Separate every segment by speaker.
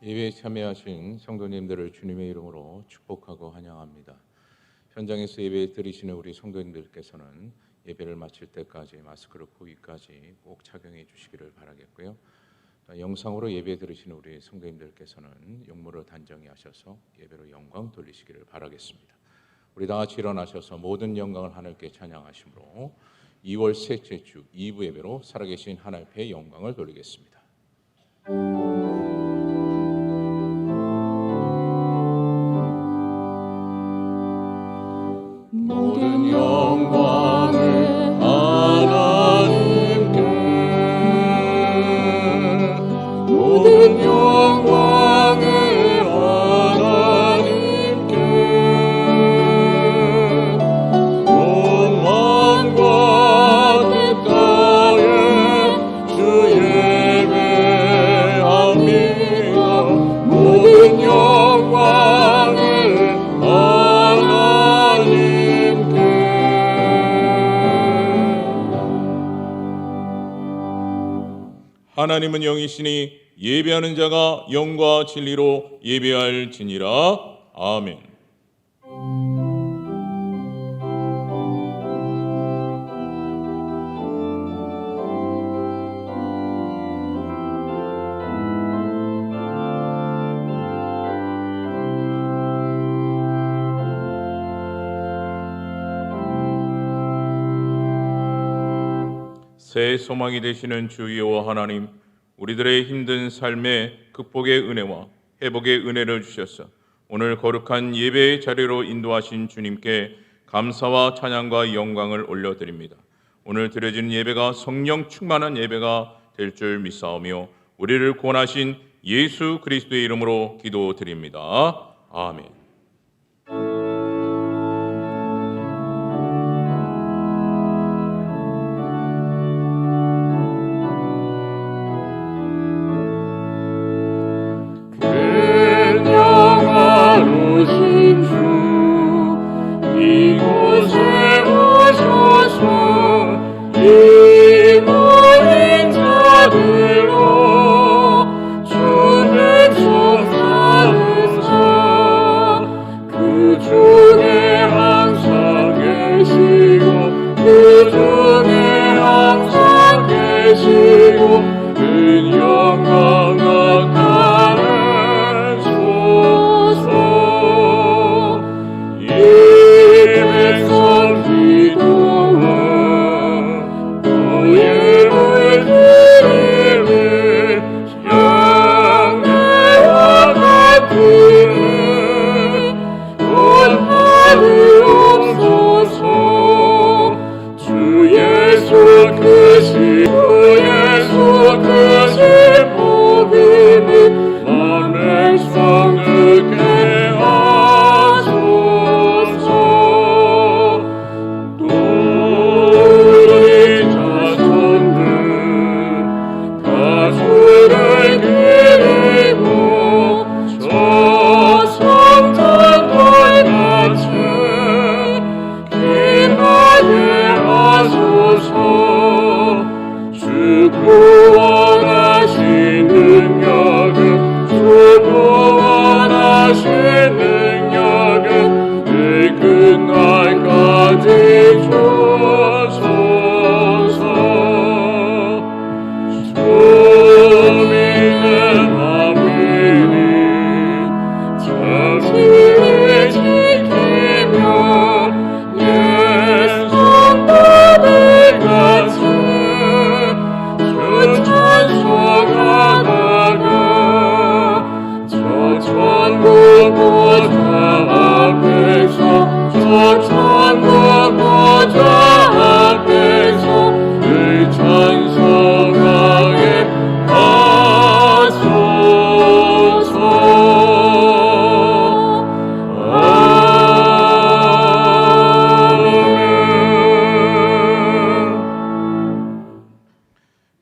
Speaker 1: 예배에 참여하신 성도님들을 주님의 이름으로 축복하고 환영합니다. 현장에서 예배 드리시는 우리 성도님들께서는 예배를 마칠 때까지 마스크를 코 위까지 꼭 착용해 주시기를 바라겠고요. 영상으로 예배 들으시는 우리 성도님들께서는 용모를 단정히 하셔서 예배로 영광 돌리시기를 바라겠습니다. 우리 다 같이 일어나셔서 모든 영광을 하나님께 찬양하심으로 2월 셋째 주 2부 예배로 살아계신 하나님의 영광을 돌리겠습니다.
Speaker 2: 모든 영광을 하나님께, 모든 영광을 하나님께, 온 만과 뜻하에 주 예배합니다. 모든 영광을
Speaker 3: 하나님은 영이시니 예배하는 자가 영과 진리로 예배할지니라. 아멘. 새 소망이 되시는 주 여호와 하나님, 우리들의 힘든 삶에 극복의 은혜와 회복의 은혜를 주셔서 오늘 거룩한 예배의 자리로 인도하신 주님께 감사와 찬양과 영광을 올려드립니다. 오늘 드려지는 예배가 성령 충만한 예배가 될 줄 믿사오며 우리를 구원하신 예수 그리스도의 이름으로 기도드립니다. 아멘.
Speaker 2: 이곳에 오셔서 이 모든 자들로 주 백성 삼으사 그 중에 항상 계시고 그 중에 항상 계시고 그 영광 나타내소서.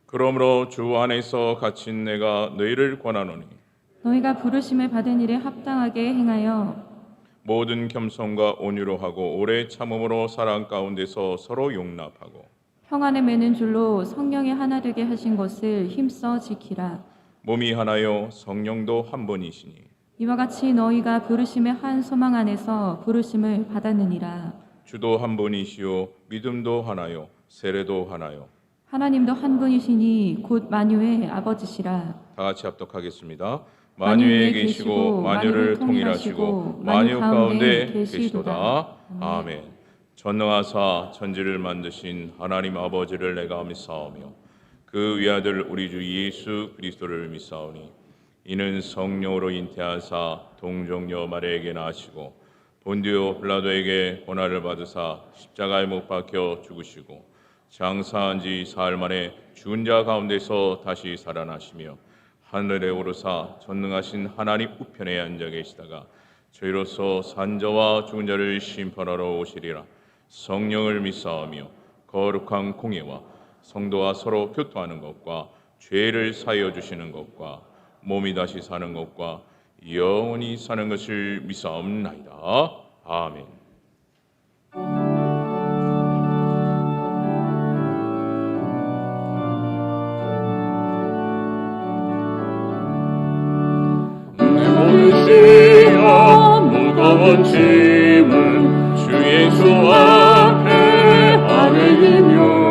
Speaker 3: 그러므로 주 안에서 갇힌 내가 너희를 권하노니
Speaker 4: 너희가 부르심을 받은 일에 합당하게 행하여
Speaker 3: 모든 겸손과 온유로 하고 오래 참음으로 사랑 가운데서 서로 용납하고
Speaker 4: 평안에 매는 줄로 성령이 하나 되게 하신 것을 힘써 지키라.
Speaker 3: 몸이 하나요 성령도 한 분이시니
Speaker 4: 이와 같이 너희가 부르심의 한 소망 안에서 부르심을 받았느니라.
Speaker 3: 주도 한 분이시요 믿음도 하나요 세례도 하나요.
Speaker 4: 하나님도 한 분이시니 곧 만유의 아버지시라.
Speaker 3: 다 같이 합독하겠습니다. 만유에 계시고 만유를 통일하시고 만유 가운데 계시도다. 아멘. 전능하사 천지를 만드신 하나님 아버지를 내가 믿사오며 그 위아들 우리 주 예수 그리스도를 믿사오니 이는 성령으로 잉태하사 동정녀 마리아에게 나시고 본디오 빌라도에게 고난을 받으사 십자가에 못 박혀 죽으시고 장사한 지 사흘 만에 죽은 자 가운데서 다시 살아나시며 하늘에 오르사 전능하신 하나님 우편에 앉아 계시다가 저희로서 산자와 죽은 자를 심판하러 오시리라. 성령을 믿사오며 거룩한 공예와 성도와 서로 교통하는 것과 죄를 사하여 주시는 것과 몸이 다시 사는 것과 영원히 사는 것을 믿사옵나이다. 아멘.
Speaker 2: 내 몸을 씌어 무거운 짐을 주 예수 앞에 아뢰이며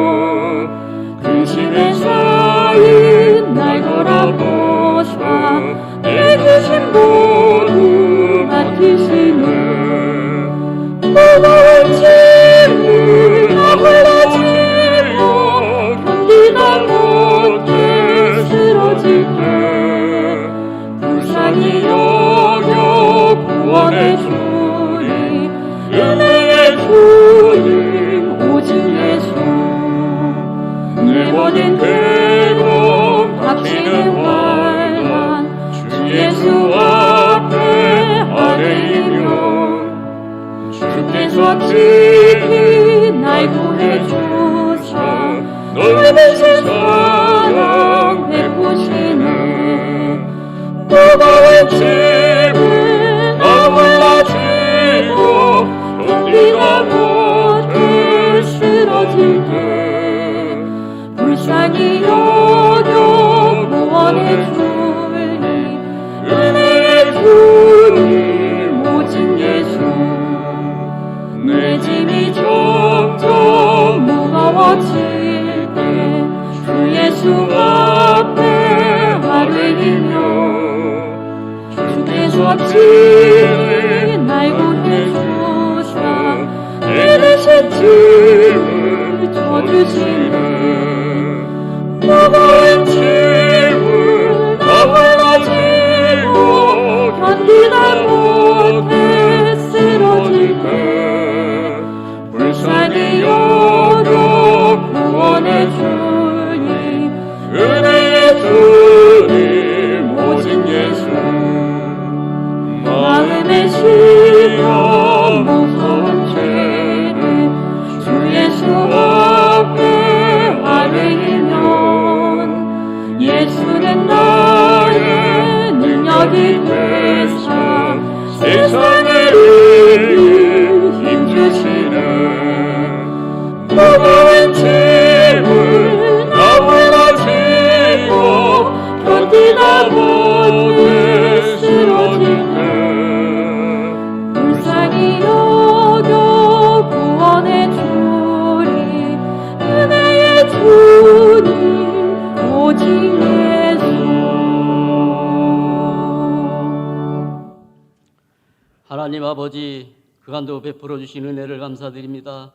Speaker 2: 근심에 쌓인 날 걸어보사 내 주신 모두 맡기시네. 무거운 짐을 다 올라지고 견디다 못해 쓰러질 때 불쌍히 여겨 구원해 주리 은혜의 주님 오직 예수. 내 모든 괴로움 닥치는 환난 주 예수 앞에 아뢰이며 주께서 친히 날 구해 주사 넓으신 사랑 베푸시네. 무거운 짐을 나 올라 지고 견디다 못해 쓰러질 때 불쌍히 여겨 구원해 주니 은혜의 주님 오직 예수. 내 짐이 점점 무거워질 때 주 예수 앞에 아뢰이며 주께서 친히 날 구해 주사 내 대신 짐을 져주시네. 무거운 짐을 나 올라지고 견디다 못해 쓰러질 때 불쌍히 여겨 구원해 주니 은혜의 주님 오직 예수. 마음에 실려 무서운 죄를 주 예수 앞에 아뢰이면 예수는 나의 능력이 되사 세상을 이길 힘주시네. 무거운 짐을 나 올라지고 견디다 못해 쓰러질 때 불쌍히 여겨 구원해 주리 은혜의 주님 오직 예수.
Speaker 5: 하나님 아버지, 그간도 베풀어 주신 은혜를 감사드립니다.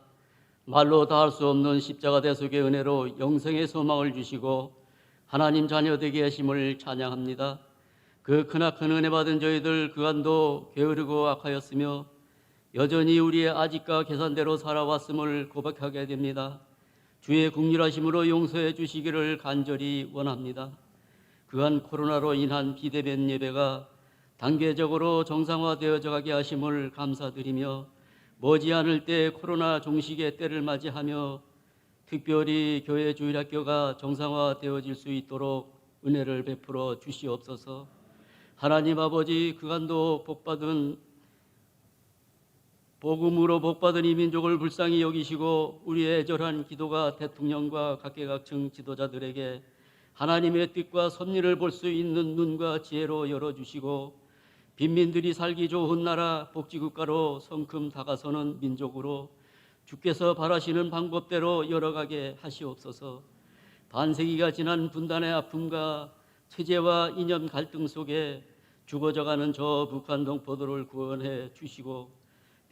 Speaker 5: 말로 다할 수 없는 십자가 대속의 은혜로 영생의 소망을 주시고 하나님 자녀 되게 하심을 찬양합니다. 그 크나큰 은혜 받은 저희들 그간도 게으르고 악하였으며 여전히 우리의 아직과 계산대로 살아왔음을 고백하게 됩니다. 주의 국률하심으로 용서해 주시기를 간절히 원합니다. 그간 코로나로 인한 비대면 예배가 단계적으로 정상화되어져 가게 하심을 감사드리며 머지않을 때 코로나 종식의 때를 맞이하며 특별히 교회 주일학교가 정상화되어질 수 있도록 은혜를 베풀어 주시옵소서. 하나님 아버지, 그간도 복음으로 복받은 이 민족을 불쌍히 여기시고 우리의 애절한 기도가 대통령과 각계각층 지도자들에게 하나님의 뜻과 섭리를 볼 수 있는 눈과 지혜로 열어주시고 빈민들이 살기 좋은 나라 복지국가로 성큼 다가서는 민족으로 주께서 바라시는 방법대로 열어가게 하시옵소서. 반세기가 지난 분단의 아픔과 체제와 이념 갈등 속에 죽어져가는 저 북한 동포들을 구원해 주시고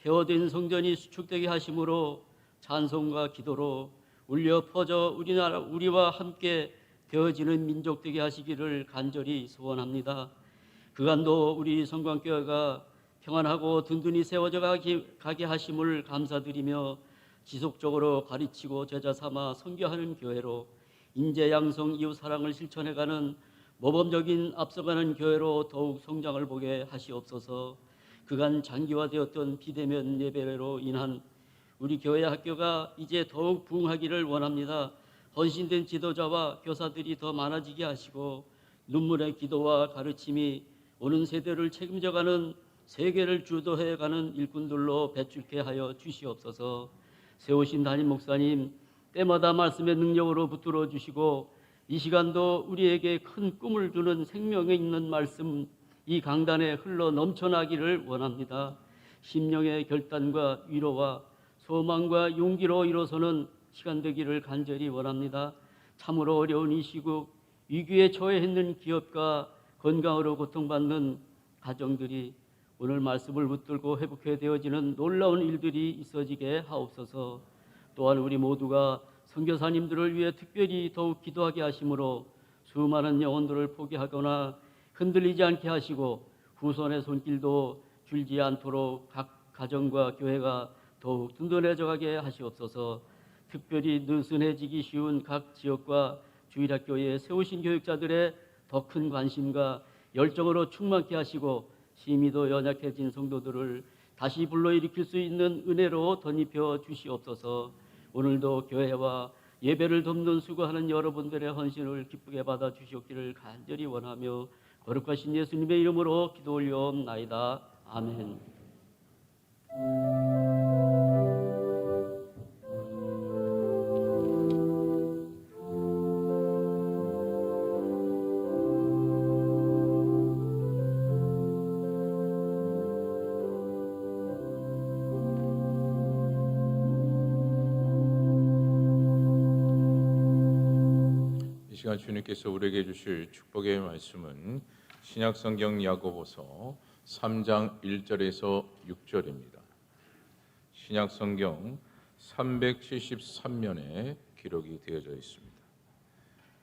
Speaker 5: 폐허된 성전이 수축되게 하심으로 찬송과 기도로 울려 퍼져 우리와 함께 되어지는 민족 되게 하시기를 간절히 소원합니다. 그간도 우리 성광교회가 평안하고 든든히 세워져 가게 하심을 감사드리며 지속적으로 가르치고 제자 삼아 선교하는 교회로 인재 양성 이웃 사랑을 실천해가는 모범적인 앞서가는 교회로 더욱 성장을 보게 하시옵소서. 그간 장기화되었던 비대면 예배로 인한 우리 교회 학교가 이제 더욱 부흥하기를 원합니다. 헌신된 지도자와 교사들이 더 많아지게 하시고 눈물의 기도와 가르침이 오는 세대를 책임져가는 세계를 주도해가는 일꾼들로 배출케 하여 주시옵소서. 세우신 담임 목사님 때마다 말씀의 능력으로 붙들어 주시고 이 시간도 우리에게 큰 꿈을 주는 생명에 있는 말씀 이 강단에 흘러 넘쳐나기를 원합니다. 심령의 결단과 위로와 소망과 용기로 일어서는 시간 되기를 간절히 원합니다. 참으로 어려운 이 시국 위기에 처해 있는 기업과 건강으로 고통받는 가정들이 오늘 말씀을 붙들고 회복해 되어지는 놀라운 일들이 있어지게 하옵소서. 또한 우리 모두가 선교사님들을 위해 특별히 더욱 기도하게 하심으로 수많은 영혼들을 포기하거나 흔들리지 않게 하시고 후손의 손길도 줄지 않도록 각 가정과 교회가 더욱 든든해져 가게 하시옵소서. 특별히 느슨해지기 쉬운 각 지역과 주일학교에 세우신 교육자들의 더 큰 관심과 열정으로 충만케 하시고 심히도 연약해진 성도들을 다시 불러일으킬 수 있는 은혜로 덧입혀 주시옵소서. 오늘도 교회와 예배를 돕는 수고하는 여러분들의 헌신을 기쁘게 받아 주시옵기를 간절히 원하며 거룩하신 예수님의 이름으로 기도 올려옵나이다. 아멘.
Speaker 1: 이 시간 주님께서 우리에게 주실 축복의 말씀은 신약성경 야고보서 3장 1절에서 6절입니다. 신약성경 373면에 기록이 되어져 있습니다.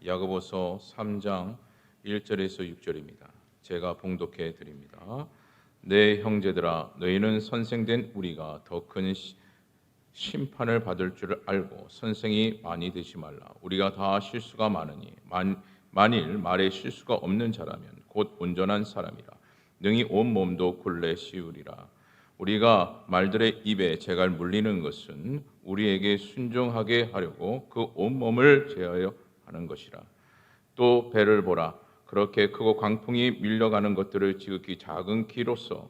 Speaker 1: 야고보서 3장 1절에서 6절입니다. 제가 봉독해 드립니다. 내 형제들아 너희는 선생된 우리가 더 큰 심판을 받을 줄 알고 선생이 많이 되지 말라. 우리가 다 실수가 많으니 만일 말에 실수가 없는 자라면 곧 온전한 사람이라. 능히 온 몸도 굴레 씌우리라. 우리가 말들의 입에 재갈 물리는 것은 우리에게 순종하게 하려고 그 온 몸을 제하여 하는 것이라. 또 배를 보라. 그렇게 크고 광풍이 밀려가는 것들을 지극히 작은 키로서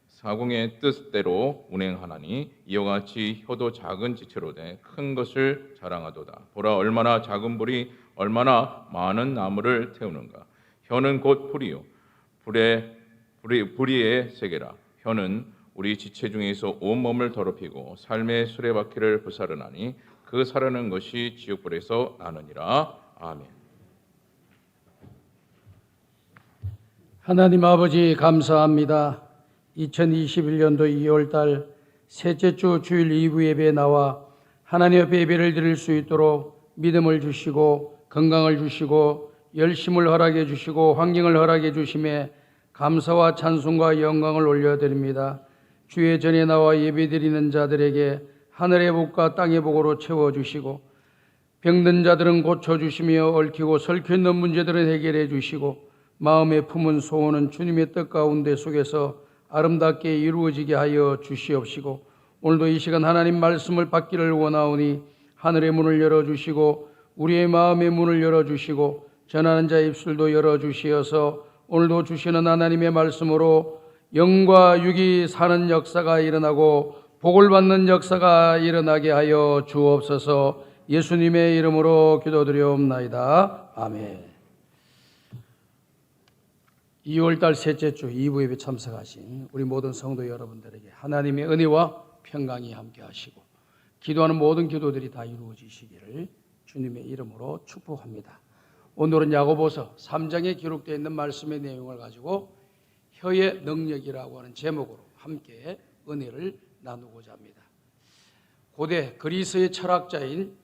Speaker 1: 사공의 뜻대로 운행하나니 이와 같이 혀도 작은 지체로 돼 큰 것을 자랑하도다. 보라 얼마나 작은 불이 얼마나 많은 나무를 태우는가. 혀는 곧 불이요 불의의 세계라. 혀는 우리 지체 중에서 온 몸을 더럽히고 삶의 수레바퀴를 부사르나니 그 사르는 것이 지옥불에서 나느니라. 아멘.
Speaker 6: 하나님 아버지 감사합니다. 2021년도 2월달 셋째 주 주일 2부 예배에 나와 하나님 앞에 예배를 드릴 수 있도록 믿음을 주시고 건강을 주시고 열심을 허락해 주시고 환경을 허락해 주심에 감사와 찬송과 영광을 올려드립니다. 주의 전에 나와 예배 드리는 자들에게 하늘의 복과 땅의 복으로 채워주시고 병든 자들은 고쳐주시며 얽히고 설켜있는 문제들은 해결해 주시고 마음에 품은 소원은 주님의 뜻 가운데 속에서 아름답게 이루어지게 하여 주시옵시고 오늘도 이 시간 하나님 말씀을 받기를 원하오니 하늘의 문을 열어주시고 우리의 마음의 문을 열어주시고 전하는 자의 입술도 열어주시어서 오늘도 주시는 하나님의 말씀으로 영과 육이 사는 역사가 일어나고 복을 받는 역사가 일어나게 하여 주옵소서. 예수님의 이름으로 기도드리옵나이다. 아멘. 2월달 셋째 주 2부 예배 참석하신 우리 모든 성도 여러분들에게 하나님의 은혜와 평강이 함께 하시고 기도하는 모든 기도들이 다 이루어지시기를 주님의 이름으로 축복합니다. 오늘은 야고보서 3장에 기록되어 있는 말씀의 내용을 가지고 혀의 능력이라고 하는 제목으로 함께 은혜를 나누고자 합니다. 고대 그리스의 철학자인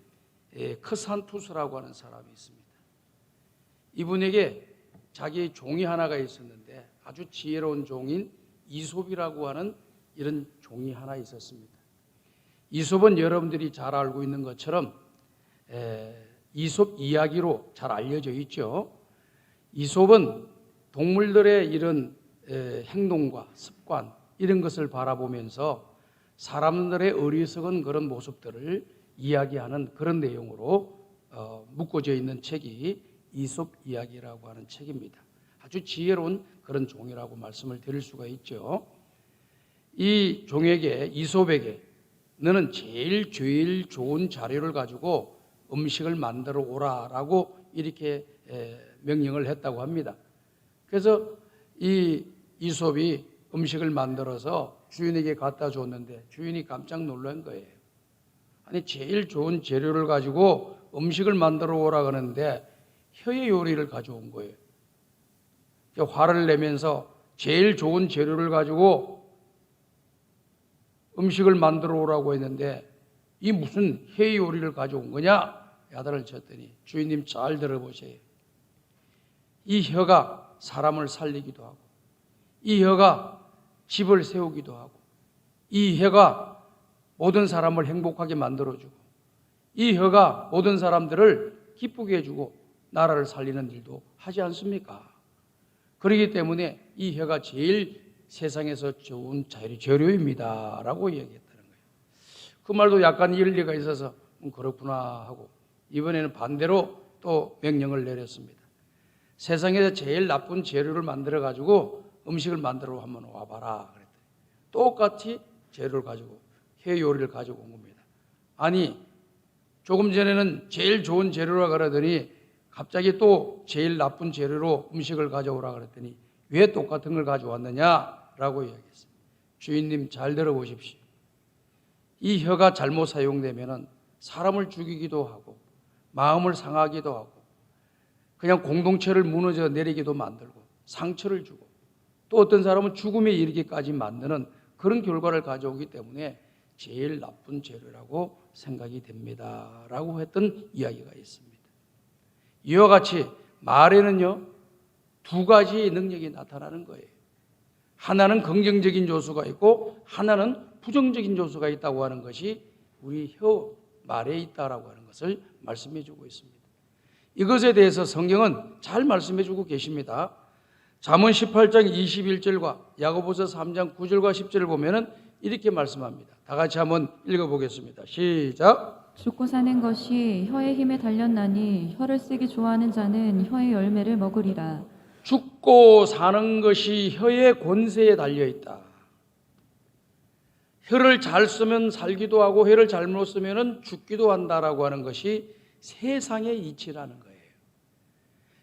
Speaker 6: 크산투스라고 하는 사람이 있습니다. 이분에게 자기의 종이 하나가 있었는데 아주 지혜로운 종인 이솝이라고 하는 이런 종이 하나 있었습니다. 이솝은 여러분들이 잘 알고 있는 것처럼 이솝 이야기로 잘 알려져 있죠. 이솝은 동물들의 이런 행동과 습관 이런 것을 바라보면서 사람들의 어리석은 그런 모습들을 이야기하는 그런 내용으로 묶어져 있는 책이 이솝 이야기라고 하는 책입니다. 아주 지혜로운 그런 종이라고 말씀을 드릴 수가 있죠. 이 종에게 이솝에게 너는 제일 좋은 자료를 가지고 음식을 만들어 오라라고 이렇게 명령을 했다고 합니다. 그래서 이 이솝이 음식을 만들어서 주인에게 갖다 줬는데 주인이 깜짝 놀란 거예요. 아니 제일 좋은 재료를 가지고 음식을 만들어 오라 그러는데 혀의 요리를 가져온 거예요. 화를 내면서 제일 좋은 재료를 가지고 음식을 만들어 오라고 했는데 이 무슨 혀의 요리를 가져온 거냐? 야단을 쳤더니 주인님 잘 들어보세요. 이 혀가 사람을 살리기도 하고 이 혀가 집을 세우기도 하고 이 혀가 모든 사람을 행복하게 만들어주고 이 혀가 모든 사람들을 기쁘게 해주고 나라를 살리는 일도 하지 않습니까? 그렇기 때문에 이 혀가 제일 세상에서 좋은 재료입니다 라고 이야기했다는 거예요. 그 말도 약간 일리가 있어서 그렇구나 하고 이번에는 반대로 또 명령을 내렸습니다. 세상에서 제일 나쁜 재료를 만들어 가지고 음식을 만들어 한번 와봐라 그랬더니 똑같이 재료를 가지고 혀 요리를 가지고 온 겁니다. 아니 조금 전에는 제일 좋은 재료라 그러더니 갑자기 또 제일 나쁜 재료로 음식을 가져오라 그랬더니 왜 똑같은 걸 가져왔느냐라고 이야기했습니다. 주인님 잘 들어보십시오. 이 혀가 잘못 사용되면 사람을 죽이기도 하고 마음을 상하기도 하고 그냥 공동체를 무너져 내리기도 만들고 상처를 주고 또 어떤 사람은 죽음에 이르기까지 만드는 그런 결과를 가져오기 때문에 제일 나쁜 재료라고 생각이 됩니다 라고 했던 이야기가 있습니다. 이와 같이 말에는요 두 가지 능력이 나타나는 거예요. 하나는 긍정적인 요소가 있고 하나는 부정적인 요소가 있다고 하는 것이 우리 말에 있다라고 하는 것을 말씀해 주고 있습니다. 이것에 대해서 성경은 잘 말씀해 주고 계십니다. 잠언 18장 21절과 야고보서 3장 9절과 10절을 보면은 이렇게 말씀합니다. 다 같이 한번 읽어보겠습니다. 시작.
Speaker 4: 죽고 사는 것이 혀의 힘에 달렸나니 혀를 쓰기 좋아하는 자는 혀의 열매를 먹으리라.
Speaker 6: 죽고 사는 것이 혀의 권세에 달려있다. 혀를 잘 쓰면 살기도 하고 혀를 잘못 쓰면 죽기도 한다라고 하는 것이 세상의 이치라는 거예요.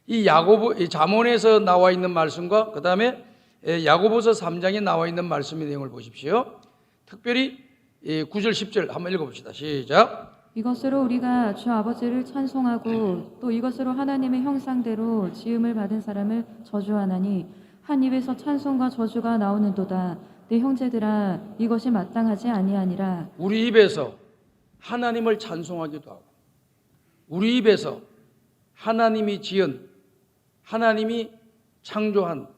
Speaker 6: 이 잠언에서 나와 있는 말씀과 그 다음에 야고보서 3장에 나와 있는 말씀의 내용을 보십시오. 특별히 9절 10절 한번 읽어봅시다. 시작.
Speaker 4: 이것으로 우리가 주 아버지를 찬송하고 또 이것으로 하나님의 형상대로 지음을 받은 사람을 저주하나니 한 입에서 찬송과 저주가 나오는도다. 내 형제들아 이것이 마땅하지 아니하니라.
Speaker 6: 우리 입에서 하나님을 찬송하기도 하고 우리 입에서 하나님이 지은 하나님이 창조한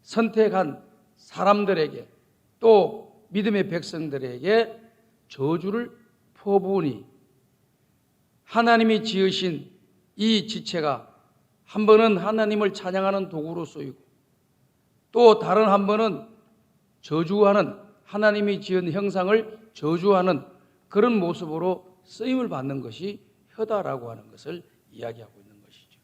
Speaker 6: 선택한 사람들에게 또 믿음의 백성들에게 저주를 퍼부으니 하나님이 지으신 이 지체가 한 번은 하나님을 찬양하는 도구로 쓰이고 또 다른 한 번은 저주하는 하나님이 지은 형상을 저주하는 그런 모습으로 쓰임을 받는 것이 혀다라고 하는 것을 이야기하고 있는 것이죠.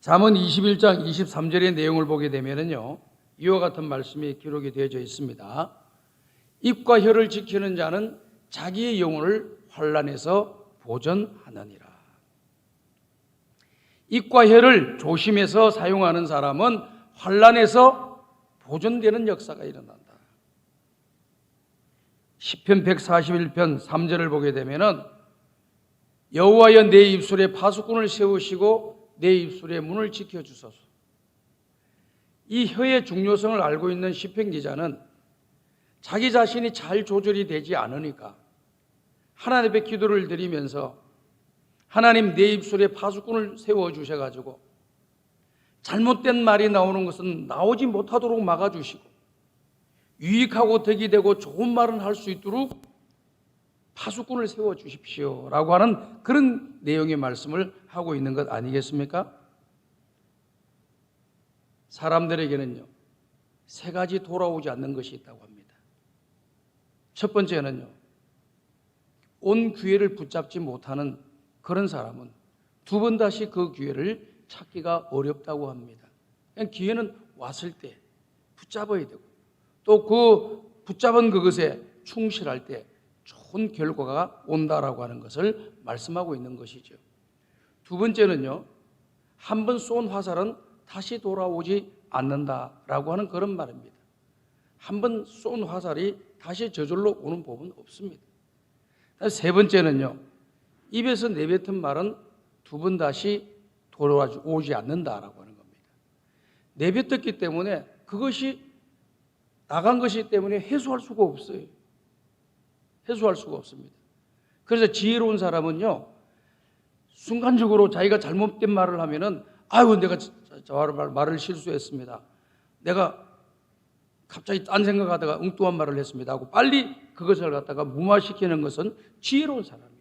Speaker 6: 잠언 21장 23절의 내용을 보게 되면요 이와 같은 말씀이 기록이 되어져 있습니다. 입과 혀를 지키는 자는 자기의 영혼을 환난에서 보전하느니라. 입과 혀를 조심해서 사용하는 사람은 환난에서 보존되는 역사가 일어난다. 시편 141편 3절을 보게 되면은 여호와여 내 입술에 파수꾼을 세우시고 내 입술의 문을 지켜주소서. 이 혀의 중요성을 알고 있는 시편 기자는 자기 자신이 잘 조절이 되지 않으니까 하나님 앞에 기도를 드리면서 하나님 내 입술에 파수꾼을 세워주셔가지고 잘못된 말이 나오는 것은 나오지 못하도록 막아주시고 유익하고 덕이 되고 좋은 말은 할 수 있도록 파수꾼을 세워주십시오 라고 하는 그런 내용의 말씀을 하고 있는 것 아니겠습니까? 사람들에게는요, 세 가지 돌아오지 않는 것이 있다고 합니다. 첫 번째는요, 온 기회를 붙잡지 못하는 그런 사람은 두 번 다시 그 기회를 찾기가 어렵다고 합니다. 그냥 기회는 왔을 때 붙잡아야 되고 또 그 붙잡은 그것에 충실할 때 좋은 결과가 온다라고 하는 것을 말씀하고 있는 것이죠. 두 번째는요, 한 번 쏜 화살은 다시 돌아오지 않는다라고 하는 그런 말입니다. 한 번 쏜 화살이 다시 저절로 오는 법은 없습니다. 세 번째는요, 입에서 내뱉은 말은 두 번 다시 돌아오지 않는다라고 하는 겁니다. 내뱉었기 때문에 그것이 나간 것이기 때문에 해소할 수가 없어요. 해소할 수가 없습니다. 그래서 지혜로운 사람은요, 순간적으로 자기가 잘못된 말을 하면은 아이고 내가 말을 실수했습니다. 내가 갑자기 딴 생각하다가 엉뚱한 말을 했습니다 하고 빨리 그것을 갖다가 무마시키는 것은 지혜로운 사람이에요.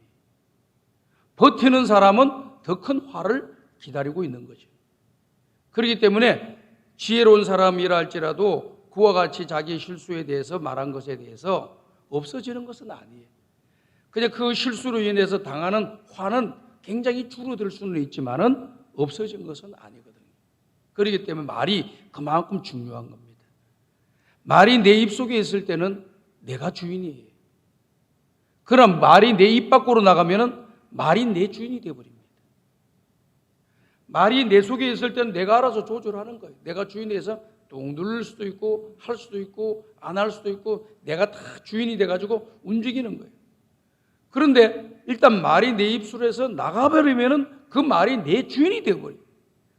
Speaker 6: 버티는 사람은 더 큰 화를 기다리고 있는 거죠. 그렇기 때문에 지혜로운 사람이라 할지라도 그와 같이 자기의 실수에 대해서 말한 것에 대해서 없어지는 것은 아니에요. 그냥 그 실수로 인해서 당하는 화는 굉장히 줄어들 수는 있지만은 없어진 것은 아니거든요. 그렇기 때문에 말이 그만큼 중요한 겁니다. 말이 내 입속에 있을 때는 내가 주인이에요. 그럼 말이 내 입 밖으로 나가면은 말이 내 주인이 되어버립니다. 말이 내 속에 있을 때는 내가 알아서 조절하는 거예요. 내가 주인이 돼서 똥 누를 수도 있고 할 수도 있고 안 할 수도 있고 내가 다 주인이 돼가지고 움직이는 거예요. 그런데 일단 말이 내 입술에서 나가버리면은 그 말이 내 주인이 되어버려요.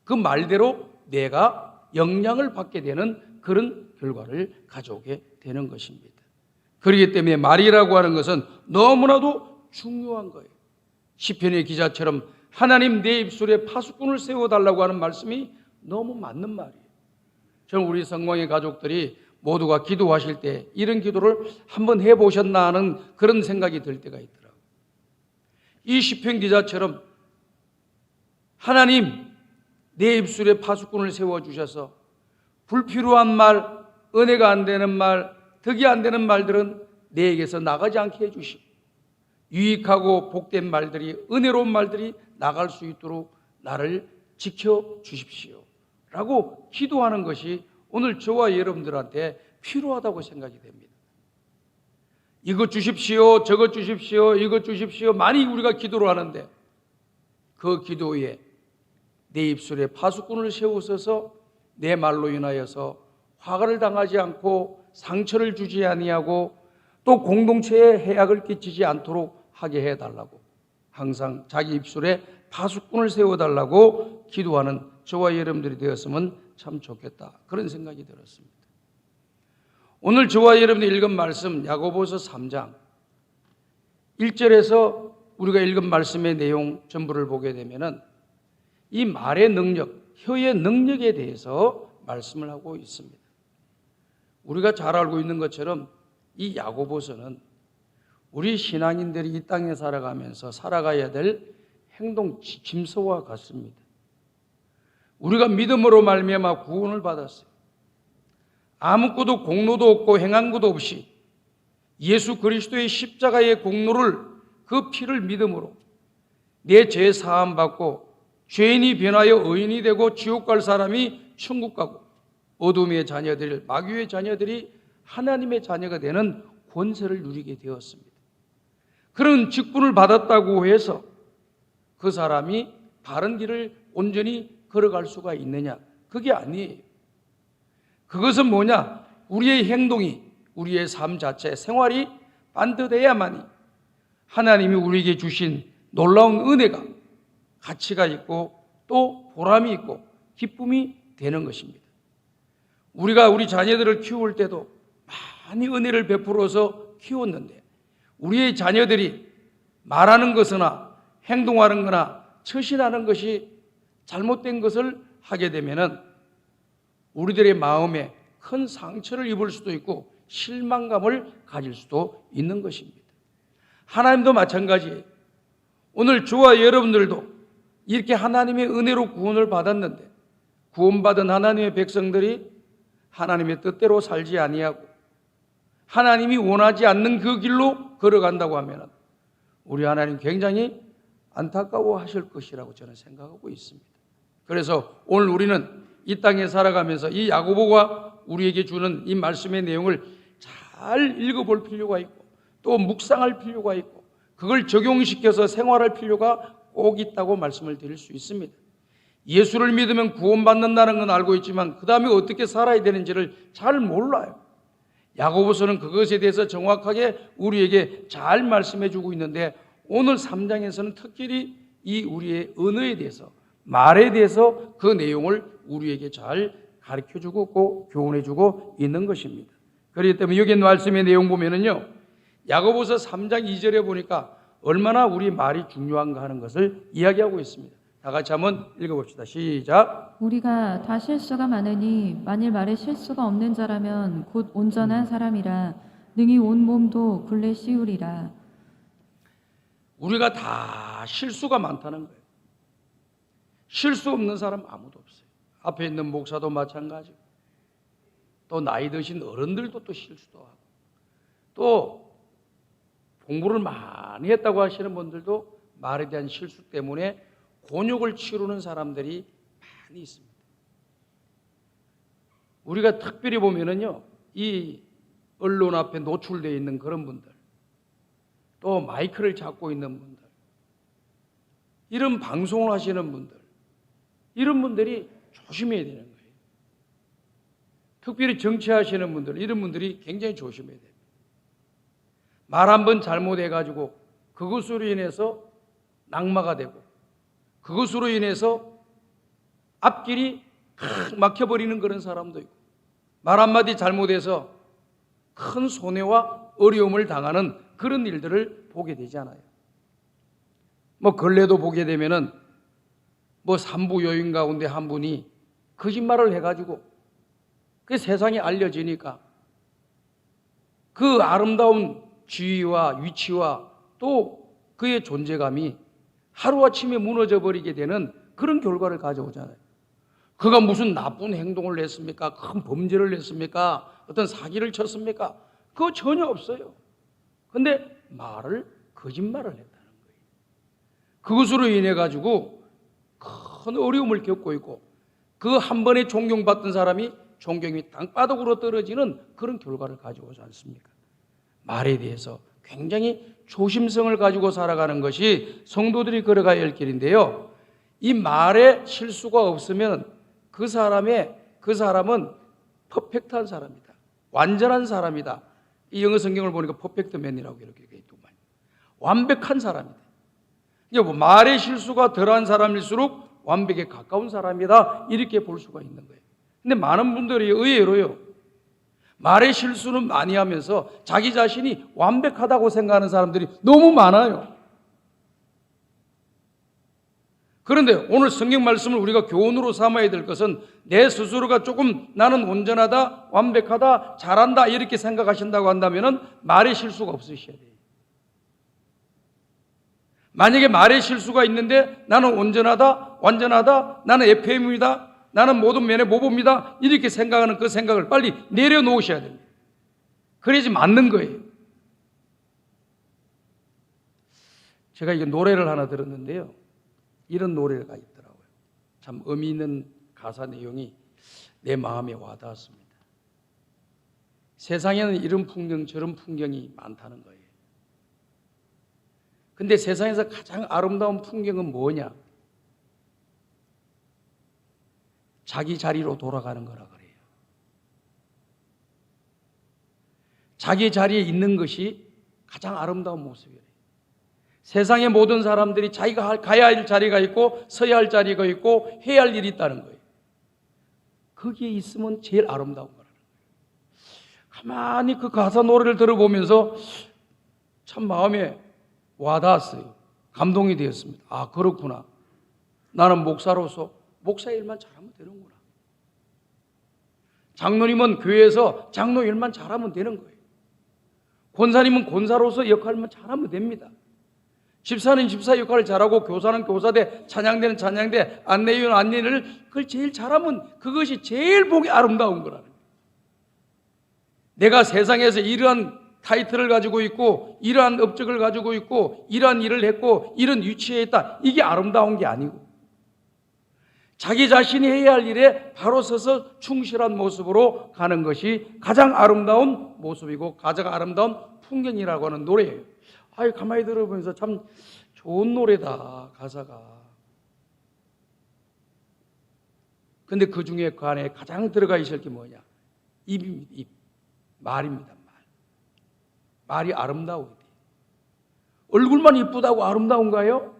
Speaker 6: 그 말대로 내가 영향을 받게 되는 그런 결과를 가져오게 되는 것입니다. 그렇기 때문에 말이라고 하는 것은 너무나도 중요한 거예요. 시편의 기자처럼 하나님 내 입술에 파수꾼을 세워달라고 하는 말씀이 너무 맞는 말이에요. 저는 우리 성광의 가족들이 모두가 기도하실 때 이런 기도를 한번 해보셨나 하는 그런 생각이 들 때가 있더라고요. 이 시편 기자처럼 하나님 내 입술에 파수꾼을 세워주셔서 불필요한 말, 은혜가 안 되는 말, 덕이 안 되는 말들은 내에게서 나가지 않게 해주시고 유익하고 복된 말들이, 은혜로운 말들이 나갈 수 있도록 나를 지켜주십시오 라고 기도하는 것이 오늘 저와 여러분들한테 필요하다고 생각이 됩니다. 이것 주십시오, 저것 주십시오, 이것 주십시오 많이 우리가 기도를 하는데 그 기도에 내 입술에 파수꾼을 세우셔서 내 말로 인하여서 화가를 당하지 않고 상처를 주지 아니하고 또 공동체에 해악을 끼치지 않도록 하게 해달라고 항상 자기 입술에 파수꾼을 세워달라고 기도하는 저와 여러분들이 되었으면 참 좋겠다 그런 생각이 들었습니다. 오늘 저와 여러분이 읽은 말씀 야고보서 3장 1절에서 우리가 읽은 말씀의 내용 전부를 보게 되면은 이 말의 능력, 혀의 능력에 대해서 말씀을 하고 있습니다. 우리가 잘 알고 있는 것처럼 이 야고보서는 우리 신앙인들이 이 땅에 살아가면서 살아가야 될 행동 짐서와 같습니다. 우리가 믿음으로 말미암아 구원을 받았어요. 아무것도 공로도 없고 행한 것도 없이 예수 그리스도의 십자가의 공로를 그 피를 믿음으로 내 죄 사함 받고 죄인이 변하여 의인이 되고 지옥 갈 사람이 천국 가고 어둠의 자녀들, 마귀의 자녀들이 하나님의 자녀가 되는 권세를 누리게 되었습니다. 그런 직분을 받았다고 해서 그 사람이 바른 길을 온전히 걸어갈 수가 있느냐? 그게 아니에요. 그것은 뭐냐? 우리의 행동이, 우리의 삶 자체, 생활이 반듯해야만이 하나님이 우리에게 주신 놀라운 은혜가, 가치가 있고 또 보람이 있고 기쁨이 되는 것입니다. 우리가 우리 자녀들을 키울 때도 많이 은혜를 베풀어서 키웠는데 우리의 자녀들이 말하는 것이나 행동하는 거나 처신하는 것이 잘못된 것을 하게 되면은 우리들의 마음에 큰 상처를 입을 수도 있고 실망감을 가질 수도 있는 것입니다. 하나님도 마찬가지예요. 오늘 저와 여러분들도 이렇게 하나님의 은혜로 구원을 받았는데 구원받은 하나님의 백성들이 하나님의 뜻대로 살지 아니하고 하나님이 원하지 않는 그 길로 걸어간다고 하면 우리 하나님 굉장히 안타까워하실 것이라고 저는 생각하고 있습니다. 그래서 오늘 우리는 이 땅에 살아가면서 이 야고보가 우리에게 주는 이 말씀의 내용을 잘 읽어볼 필요가 있고 또 묵상할 필요가 있고 그걸 적용시켜서 생활할 필요가 꼭 있다고 말씀을 드릴 수 있습니다. 예수를 믿으면 구원받는다는 건 알고 있지만 그 다음에 어떻게 살아야 되는지를 잘 몰라요. 야고보서는 그것에 대해서 정확하게 우리에게 잘 말씀해 주고 있는데 오늘 3장에서는 특별히 이 우리의 언어에 대해서 말에 대해서 그 내용을 우리에게 잘 가르쳐 주고 교훈해 주고 있는 것입니다. 그렇기 때문에 여기 말씀의 내용 보면은요, 야고보서 3장 2절에 보니까 얼마나 우리 말이 중요한가 하는 것을 이야기하고 있습니다. 다 같이 한번 읽어봅시다. 시작.
Speaker 4: 우리가 다 실수가 많으니 만일 말에 실수가 없는 자라면 곧 온전한 사람이라 능히 온 몸도 굴레 씌우리라.
Speaker 6: 우리가 다 실수가 많다는 거예요. 실수 없는 사람 아무도 없어요. 앞에 있는 목사도 마찬가지고 또 나이 드신 어른들도 또 실수도 하고 또 공부를 많이 했다고 하시는 분들도 말에 대한 실수 때문에 곤욕을 치르는 사람들이 많이 있습니다. 우리가 특별히 보면은요, 이 언론 앞에 노출되어 있는 그런 분들, 또 마이크를 잡고 있는 분들, 이런 방송을 하시는 분들, 이런 분들이 조심해야 되는 거예요. 특별히 정치하시는 분들, 이런 분들이 굉장히 조심해야 됩니다. 말 한 번 잘못해가지고 그것으로 인해서 낙마가 되고 그것으로 인해서 앞길이 막혀버리는 그런 사람도 있고 말 한마디 잘못해서 큰 손해와 어려움을 당하는 그런 일들을 보게 되잖아요. 뭐 근래도 보게 되면은 뭐 삼부 여인 가운데 한 분이 거짓말을 해가지고 그 세상에 알려지니까 그 아름다운 지위와 위치와 또 그의 존재감이 하루아침에 무너져 버리게 되는 그런 결과를 가져오잖아요. 그가 무슨 나쁜 행동을 했습니까? 큰 범죄를 했습니까? 어떤 사기를 쳤습니까? 그거 전혀 없어요. 근데 거짓말을 했다는 거예요. 그것으로 인해 가지고 큰 어려움을 겪고 있고 그 한 번에 존경받던 사람이 존경이 땅바닥으로 떨어지는 그런 결과를 가져오지 않습니까? 말에 대해서 굉장히 조심성을 가지고 살아가는 것이 성도들이 걸어가야 할 길인데요. 이 말에 실수가 없으면 그 사람은 퍼펙트한 사람이다. 완전한 사람이다. 이 영어 성경을 보니까 퍼펙트 맨이라고 이렇게 되어 있더만. 완벽한 사람이다. 이게 뭐 말의 실수가 덜한 사람일수록 완벽에 가까운 사람이다. 이렇게 볼 수가 있는 거예요. 근데 많은 분들이 의외로요. 말의 실수는 많이 하면서 자기 자신이 완벽하다고 생각하는 사람들이 너무 많아요. 그런데 오늘 성경 말씀을 우리가 교훈으로 삼아야 될 것은 내 스스로가 조금 나는 온전하다, 완벽하다, 잘한다 이렇게 생각하신다고 한다면 말의 실수가 없으셔야 돼요. 만약에 말의 실수가 있는데 나는 온전하다, 완전하다, 나는 FM이다, 나는 모든 면에 모범이다 이렇게 생각하는 그 생각을 빨리 내려놓으셔야 됩니다. 그래야지 맞는 거예요. 제가 이게 노래를 하나 들었는데요. 이런 노래가 있더라고요. 참 의미 있는 가사 내용이 내 마음에 와닿았습니다. 세상에는 이런 풍경 저런 풍경이 많다는 거예요. 근데 세상에서 가장 아름다운 풍경은 뭐냐? 자기 자리로 돌아가는 거라 그래요. 자기 자리에 있는 것이 가장 아름다운 모습이에요. 세상의 모든 사람들이 자기가 가야 할 자리가 있고 서야 할 자리가 있고 해야 할 일이 있다는 거예요. 거기에 있으면 제일 아름다운 거라는 거예요. 가만히 그 가사 노래를 들어보면서 참 마음에 와닿았어요. 감동이 되었습니다. 아, 그렇구나. 나는 목사로서 목사 일만 잘하면 되는구나. 장로님은 교회에서 장로 일만 잘하면 되는 거예요. 권사님은 권사로서 역할만 잘하면 됩니다. 집사는 집사 역할을 잘하고 교사는 교사대, 찬양대는 찬양대, 안내위원 안내를 그걸 제일 잘하면 그것이 제일 보기 아름다운 거라는 거예요. 내가 세상에서 이러한 타이틀을 가지고 있고 이러한 업적을 가지고 있고 이러한 일을 했고 이런 위치에 있다. 이게 아름다운 게 아니고 자기 자신이 해야 할 일에 바로 서서 충실한 모습으로 가는 것이 가장 아름다운 모습이고 가장 아름다운 풍경이라고 하는 노래예요. 아유, 가만히 들어보면서 참 좋은 노래다, 가사가. 근데 그 중에 그 안에 가장 들어가 있을 게 뭐냐? 입입니다, 입. 말입니다, 말. 말이 아름다워야 돼요. 얼굴만 이쁘다고 아름다운가요?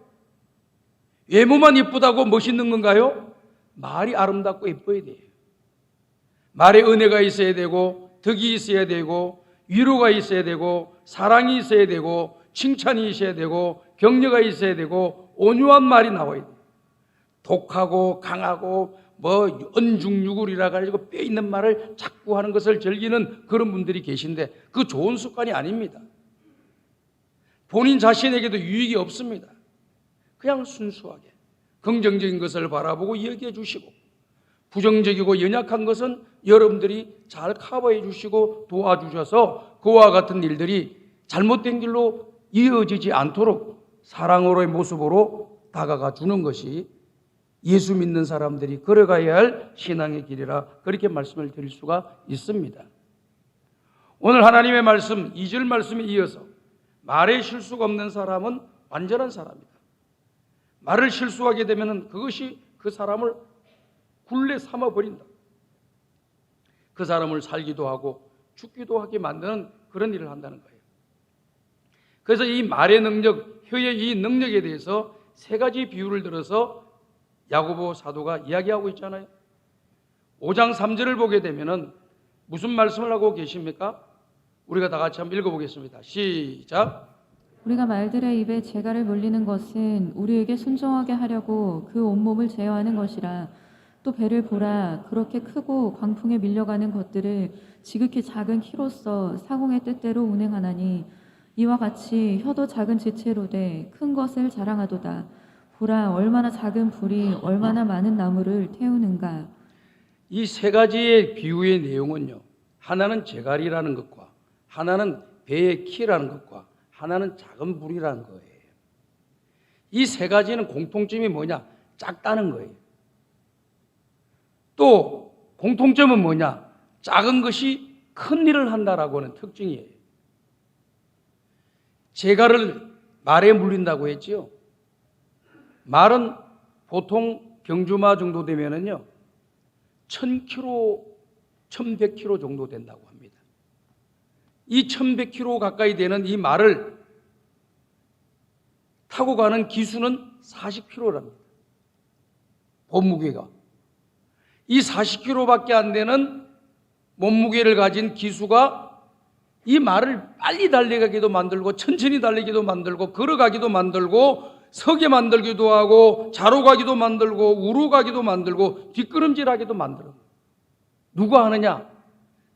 Speaker 6: 외모만 이쁘다고 멋있는 건가요? 말이 아름답고 예뻐야 돼요. 말에 은혜가 있어야 되고 덕이 있어야 되고 위로가 있어야 되고 사랑이 있어야 되고 칭찬이 있어야 되고 격려가 있어야 되고 온유한 말이 나와야 돼요. 독하고 강하고 언중유굴이라 가지고 뼈 있는 말을 자꾸 하는 것을 즐기는 그런 분들이 계신데 그 좋은 습관이 아닙니다. 본인 자신에게도 유익이 없습니다. 그냥 순수하게 긍정적인 것을 바라보고 이야기해 주시고 부정적이고 연약한 것은 여러분들이 잘 커버해 주시고 도와주셔서 그와 같은 일들이 잘못된 길로 이어지지 않도록 사랑으로의 모습으로 다가가 주는 것이 예수 믿는 사람들이 걸어가야 할 신앙의 길이라 그렇게 말씀을 드릴 수가 있습니다. 오늘 하나님의 말씀 2절 말씀에 이어서 말에 실수가 없는 사람은 완전한 사람이다. 말을 실수하게 되면 그것이 그 사람을 굴레 삼아버린다. 그 사람을 살기도 하고 죽기도 하게 만드는 그런 일을 한다는 거예요. 그래서 이 말의 능력, 혀의 이 능력에 대해서 세 가지 비유를 들어서 야고보 사도가 이야기하고 있잖아요. 5장 3절을 보게 되면은 무슨 말씀을 하고 계십니까? 우리가 다 같이 한번 읽어보겠습니다. 시작.
Speaker 4: 우리가 말들의 입에 재갈을 물리는 것은 우리에게 순종하게 하려고 그 온몸을 제어하는 것이라. 또 배를 보라. 그렇게 크고 광풍에 밀려가는 것들을 지극히 작은 키로써 사공의 뜻대로 운행하나니 이와 같이 혀도 작은 지체로 돼 큰 것을 자랑하도다. 보라, 얼마나 작은 불이 얼마나 많은 나무를 태우는가.
Speaker 6: 이 세 가지의 비유의 내용은요, 하나는 재갈이라는 것과 하나는 배의 키라는 것과 하나는 작은 불이라는 거예요. 이 세 가지는 공통점이 뭐냐? 작다는 거예요. 또 공통점은 뭐냐? 작은 것이 큰 일을 한다라고 하는 특징이에요. 재갈을 말에 물린다고 했지요. 말은 보통 경주마 정도 되면은요 1000km, 1100km 정도 된다고 합니다. 이 1100km 가까이 되는 이 말을 타고 가는 기수는 40km랍니다. 몸무게가. 이 40km밖에 안 되는 몸무게를 가진 기수가 이 말을 빨리 달리가기도 만들고 천천히 달리기도 만들고 걸어가기도 만들고 서게 만들기도 하고 자로 가기도 만들고 우로 가기도 만들고 뒷걸음질하기도 만들어. 누가 하느냐?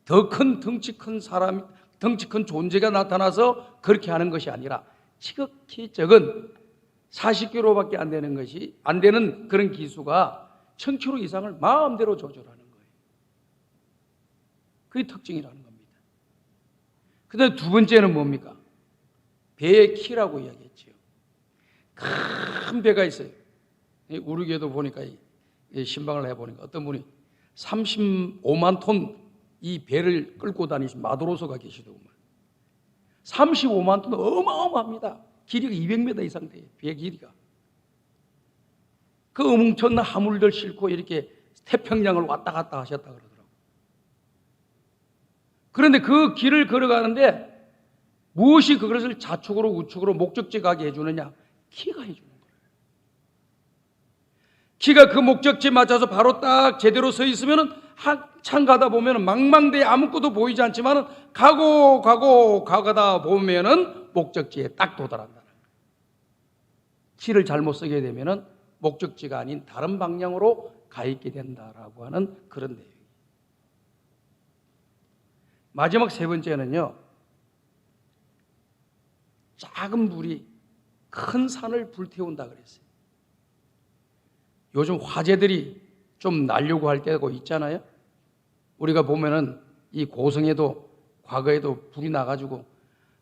Speaker 6: 더 큰 덩치 큰 사람, 덩치 큰 존재가 나타나서 그렇게 하는 것이 아니라 지극히 적은 40km밖에 안 되는 것이 안 되는 그런 기수가 1000km 이상을 마음대로 조절하는 거예요. 그게 특징이라는 겁니다. 그다음 두 번째는 뭡니까? 배의 키라고 이야기했지요. 큰 배가 있어요. 우리교회도 보니까 신방을 해보니까 어떤 분이 35만 톤 이 배를 끌고 다니신 마도로서가 계시더구만. 35만 톤 어마어마합니다. 길이가 200m 이상 돼요. 배 길이가. 그 엄청난 화물들 싣고 이렇게 태평양을 왔다 갔다 하셨다 그러더라고요. 그런데 그 길을 걸어가는데 무엇이 그것을 좌측으로 우측으로 목적지 가게 해주느냐? 키가 해주는 거예요. 키가 그 목적지에 맞춰서 바로 딱 제대로 서 있으면은 한참 가다 보면은 망망대해 아무것도 보이지 않지만은 가다 보면은 목적지에 딱 도달한다는 거예요. 키를 잘못 쓰게 되면은 목적지가 아닌 다른 방향으로 가 있게 된다라고 하는 그런 내용이에요. 마지막 세 번째는요. 작은 불이 큰 산을 불태운다 그랬어요. 요즘 화재들이 좀 나려고 할 때가 있잖아요. 우리가 보면은 이 고성에도 과거에도 불이 나가지고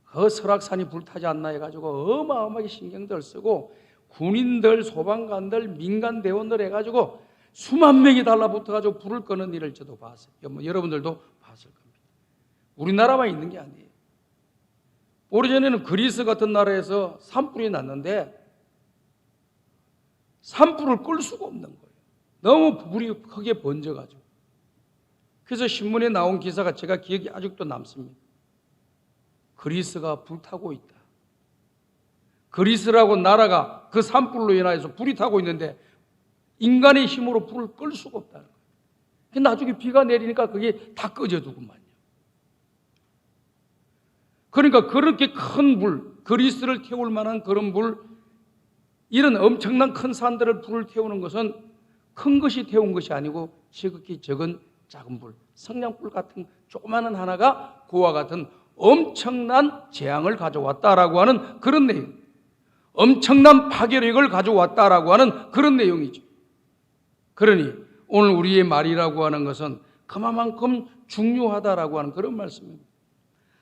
Speaker 6: 그 설악산이 불타지 않나 해가지고 어마어마하게 신경들 쓰고 군인들, 소방관들, 민간 대원들 해가지고 수만 명이 달라붙어가지고 불을 끄는 일을 저도 봤어요. 여러분들도 봤을 겁니다. 우리나라만 있는 게 아니에요. 오래전에는 그리스 같은 나라에서 산불이 났는데 산불을 끌 수가 없는 거예요. 너무 불이 크게 번져가지고. 그래서 신문에 나온 기사가 제가 기억이 아직도 남습니다. 그리스가 불타고 있다. 그리스라고 나라가 그 산불로 인하여서 불이 타고 있는데 인간의 힘으로 불을 끌 수가 없다는 거예요. 나중에 비가 내리니까 그게 다 꺼져두고만요. 그러니까 그렇게 큰 불, 그리스를 태울 만한 그런 불, 이런 엄청난 큰 산들을 불을 태우는 것은 큰 것이 태운 것이 아니고 지극히 적은 작은 불, 성냥불 같은 조그마한 하나가 그와 같은 엄청난 재앙을 가져왔다라고 하는 그런 내용. 엄청난 파괴력을 가져왔다라고 하는 그런 내용이죠. 그러니 오늘 우리의 말이라고 하는 것은 그만큼 중요하다라고 하는 그런 말씀입니다.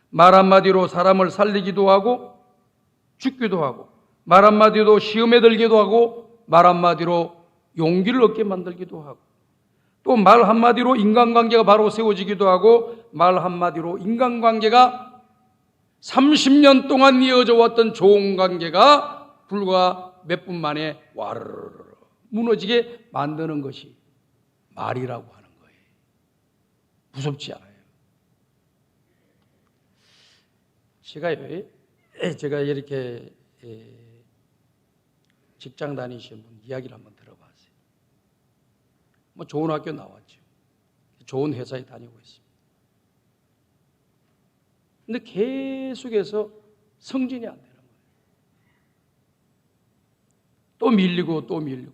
Speaker 6: 말 한마디로 사람을 살리기도 하고 죽기도 하고 말 한마디로 시험에 들기도 하고 말 한마디로 용기를 얻게 만들기도 하고 또 말 한마디로 인간관계가 바로 세워지기도 하고 말 한마디로 인간관계가 30년 동안 이어져 왔던 좋은 관계가 불과 몇 분 만에 와르르 무너지게 만드는 것이 말이라고 하는 거예요. 무섭지 않아요? 제가 이렇게 직장 다니시는 분 이야기를 한번 들어봤어요. 뭐 좋은 학교 나왔죠. 좋은 회사에 다니고 있습니다. 근데 계속해서 승진이 안 되는 거예요. 또 밀리고 또 밀리고.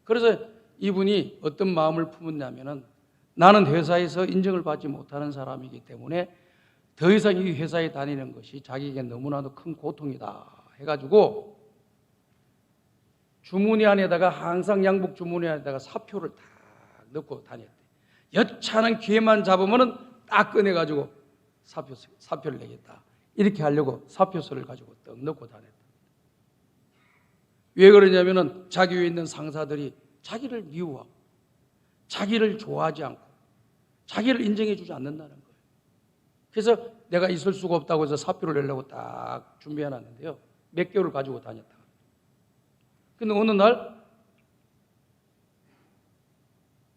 Speaker 6: 그래서 이분이 어떤 마음을 품었냐면은 나는 회사에서 인정을 받지 못하는 사람이기 때문에 더 이상 이 회사에 다니는 것이 자기에게 너무나도 큰 고통이다 해가지고 주머니 안에다가 항상 양복 주머니 안에다가 사표를 딱 넣고 다녔대. 여차하는 기회만 잡으면은 딱 꺼내가지고 사표를 내겠다. 이렇게 하려고 사표서를 가지고 떡 넣고 다녔다. 왜 그러냐면은 자기 위에 있는 상사들이 자기를 미워하고 자기를 좋아하지 않고 자기를 인정해주지 않는다는 거예요. 그래서 내가 있을 수가 없다고 해서 사표를 내려고 딱 준비해놨는데요. 몇 개월을 가지고 다녔다. 근데 어느 날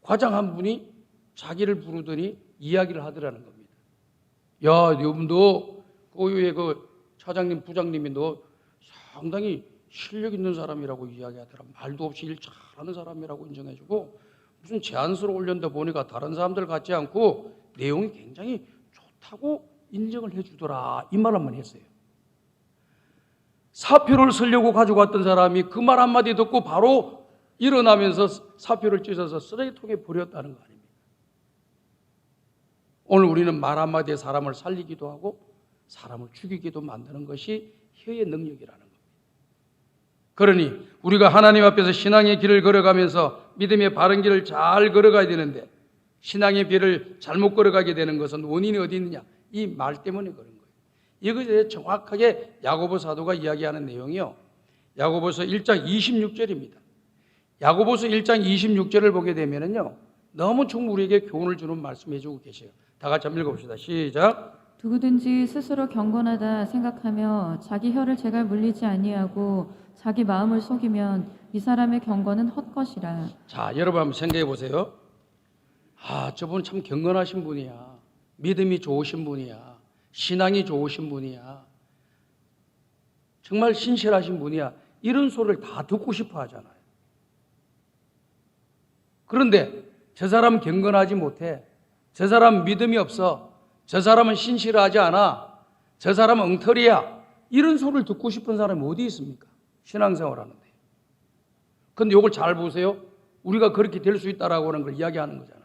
Speaker 6: 과장 한 분이 자기를 부르더니 이야기를 하더라는 겁니다. 야, 너 고유의 그 차장님, 부장님이 너 상당히 실력 있는 사람이라고 이야기하더라. 말도 없이 일 잘하는 사람이라고 인정해주고 무슨 제안서를 올렸다 보니까 다른 사람들 같지 않고 내용이 굉장히 좋다고 인정을 해주더라. 이 말 한번 했어요. 사표를 쓰려고 가지고 왔던 사람이 그 말 한마디 듣고 바로 일어나면서 사표를 찢어서 쓰레기통에 버렸다는 거 아닙니까? 오늘 우리는 말 한마디에 사람을 살리기도 하고 사람을 죽이기도 만드는 것이 혀의 능력이라는 겁니다. 그러니 우리가 하나님 앞에서 신앙의 길을 걸어가면서 믿음의 바른 길을 잘 걸어가야 되는데 신앙의 길을 잘못 걸어가게 되는 것은 원인이 어디 있느냐? 이 말 때문에 그런 거예요. 이것에 대해 정확하게 야고보 사도가 이야기하는 내용이요. 야고보서 1장 26절입니다. 야고보서 1장 26절을 보게 되면은요. 너무 좀 우리에게 교훈을 주는 말씀 해주고 계세요. 다 같이 한번 읽어봅시다. 시작.
Speaker 4: 누구든지 스스로 경건하다 생각하며 자기 혀를 제갈 물리지 아니하고 자기 마음을 속이면 이 사람의 경건은 헛것이라.
Speaker 6: 자, 여러분 한번 생각해 보세요. 아, 저분 참 경건하신 분이야. 믿음이 좋으신 분이야. 신앙이 좋으신 분이야. 정말 신실하신 분이야. 이런 소리를 다 듣고 싶어 하잖아요. 그런데 저 사람은 경건하지 못해. 저 사람은 믿음이 없어. 저 사람은 신실하지 않아. 저 사람은 엉터리야. 이런 소리를 듣고 싶은 사람이 어디 있습니까? 신앙생활 하는데. 근데 이걸 잘 보세요. 우리가 그렇게 될 수 있다라고 하는 걸 이야기하는 거잖아요.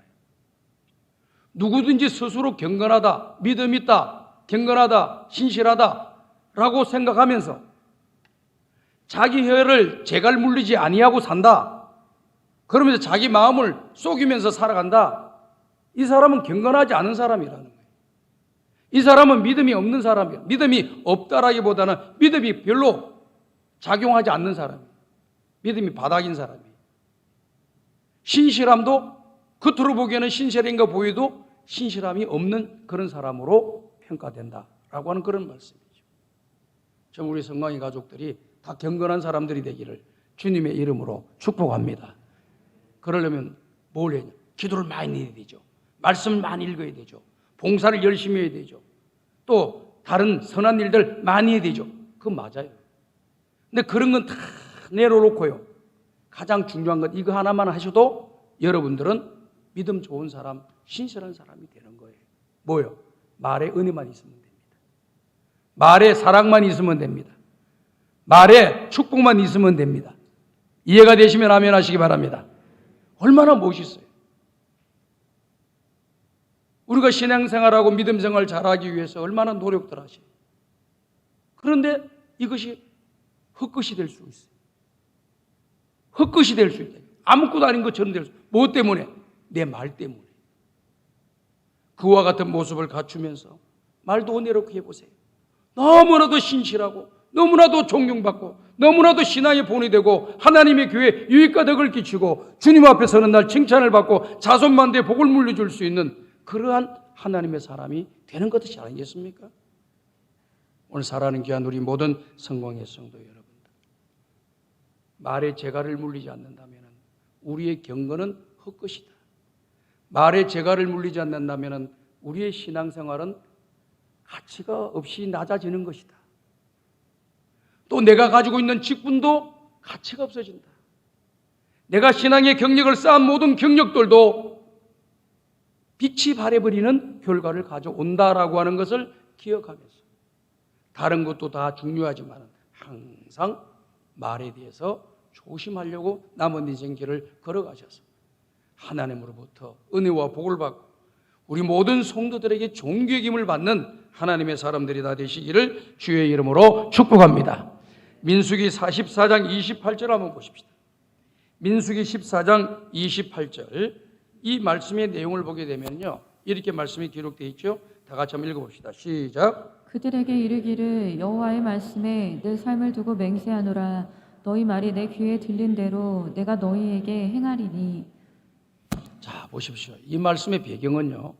Speaker 6: 누구든지 스스로 경건하다, 믿음 있다, 경건하다, 신실하다 라고 생각하면서 자기 혀를 제갈 물리지 아니하고 산다. 그러면서 자기 마음을 속이면서 살아간다. 이 사람은 경건하지 않은 사람이라는 거예요. 이 사람은 믿음이 없는 사람이에요. 믿음이 없다라기보다는 믿음이 별로 작용하지 않는 사람이에요. 믿음이 바닥인 사람이에요. 신실함도 겉으로 보기에는 신실한 거 보여도 신실함이 없는 그런 사람으로 평가된다라고 하는 그런 말씀이죠. 전 우리 성광이 가족들이 다 경건한 사람들이 되기를 주님의 이름으로 축복합니다. 그러려면 뭘 해야 되냐? 기도를 많이 해야 되죠. 말씀을 많이 읽어야 되죠. 봉사를 열심히 해야 되죠. 또 다른 선한 일들 많이 해야 되죠. 그건 맞아요. 근데 그런 건 다 내려놓고요. 가장 중요한 건 이거 하나만 하셔도 여러분들은 믿음 좋은 사람, 신실한 사람이 되는 거예요. 뭐요? 말에 은혜만 있으면 됩니다. 말에 사랑만 있으면 됩니다. 말에 축복만 있으면 됩니다. 이해가 되시면 아멘 하시기 바랍니다. 얼마나 멋있어요. 우리가 신앙생활하고 믿음생활 잘하기 위해서 얼마나 노력들 하시요. 그런데 이것이 헛것이 될 수 있어요. 헛것이 될 수 있다. 아무것도 아닌 것처럼 될 수 있어요. 뭐 때문에? 내 말 때문에. 그와 같은 모습을 갖추면서 말도 은혜롭게 해보세요. 너무나도 신실하고 너무나도 존경받고 너무나도 신앙의 본이 되고 하나님의 교회에 유익과 덕을 끼치고 주님 앞에 서는 날 칭찬을 받고 자손만대에 복을 물려줄 수 있는 그러한 하나님의 사람이 되는 것이 아니겠습니까? 오늘 살아가는 귀한 우리 모든 성공의 성도 여러분들, 말에 재갈을 물리지 않는다면 우리의 경건은 헛것이다. 말에 재갈을 물리지 않는다면 우리의 신앙생활은 가치가 없이 낮아지는 것이다. 또 내가 가지고 있는 직분도 가치가 없어진다. 내가 신앙의 경력을 쌓은 모든 경력들도 빛이 발해버리는 결과를 가져온다라고 하는 것을 기억하면서 다른 것도 다 중요하지만 항상 말에 대해서 조심하려고 남은 인생 길을 걸어가셔서 하나님으로부터 은혜와 복을 받고 우리 모든 성도들에게 존귀의 힘을 받는 하나님의 사람들이 다 되시기를 주의 이름으로 축복합니다. 민수기 44장 28절 한번 보십시다. 민수기 14장 28절 이 말씀의 내용을 보게 되면요, 이렇게 말씀이 기록되어 있죠. 다 같이 한번 읽어봅시다. 시작.
Speaker 4: 그들에게 이르기를 여호와의 말씀에 내 삶을 두고 맹세하노라. 너희 말이 내 귀에 들린 대로 내가 너희에게 행하리니.
Speaker 6: 자, 보십시오. 이 말씀의 배경은요,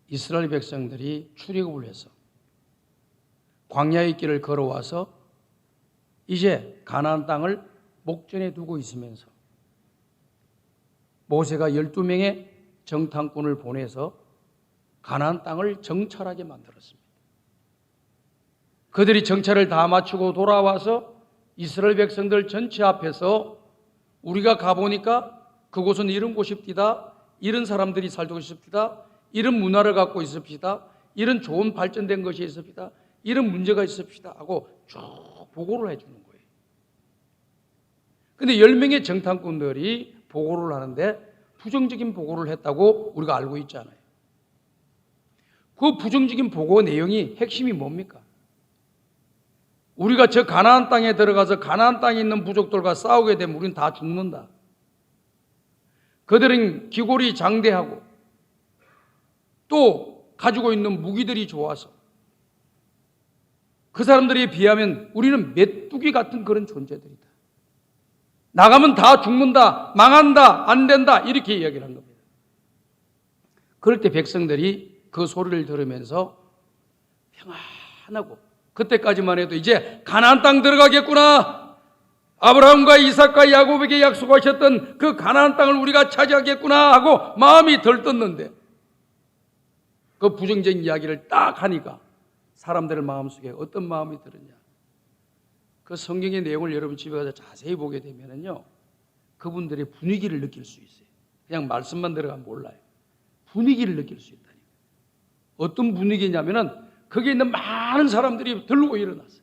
Speaker 6: 이스라엘 백성들이 출애굽을 해서 광야의 길을 걸어와서 이제 가나안 땅을 목전에 두고 있으면서 모세가 12명의 정탐꾼을 보내서 가나안 땅을 정찰하게 만들었습니다. 그들이 정찰을 다 마치고 돌아와서 이스라엘 백성들 전체 앞에서 우리가 가보니까 그곳은 이런 곳입니다. 이런 사람들이 살고 있습니다. 이런 문화를 갖고 있습니다. 이런 좋은 발전된 것이 있습니다. 이런 문제가 있습니다. 하고 쭉 보고를 해주는 거예요. 근데 10명의 정탐꾼들이 보고를 하는데 부정적인 보고를 했다고 우리가 알고 있잖아요. 그 부정적인 보고 내용이 핵심이 뭡니까? 우리가 저 가나안 땅에 들어가서 가나안 땅에 있는 부족들과 싸우게 되면 우리는 다 죽는다. 그들은 기골이 장대하고 또 가지고 있는 무기들이 좋아서 그 사람들에 비하면 우리는 메뚜기 같은 그런 존재들이다. 나가면 다 죽는다, 망한다, 안 된다 이렇게 이야기를 한 겁니다. 그럴 때 백성들이 그 소리를 들으면서 평안하고, 그때까지만 해도 이제 가나안 땅 들어가겠구나, 아브라함과 이삭과 야곱에게 약속하셨던 그 가나안 땅을 우리가 차지하겠구나 하고 마음이 들떴는데, 그 부정적인 이야기를 딱 하니까 사람들의 마음속에 어떤 마음이 들었냐, 그 성경의 내용을 여러분 집에 가서 자세히 보게 되면은요, 그분들의 분위기를 느낄 수 있어요. 그냥 말씀만 들어가면 몰라요. 분위기를 느낄 수 있다니. 어떤 분위기냐면은 거기에 있는 많은 사람들이 들고 일어났어요.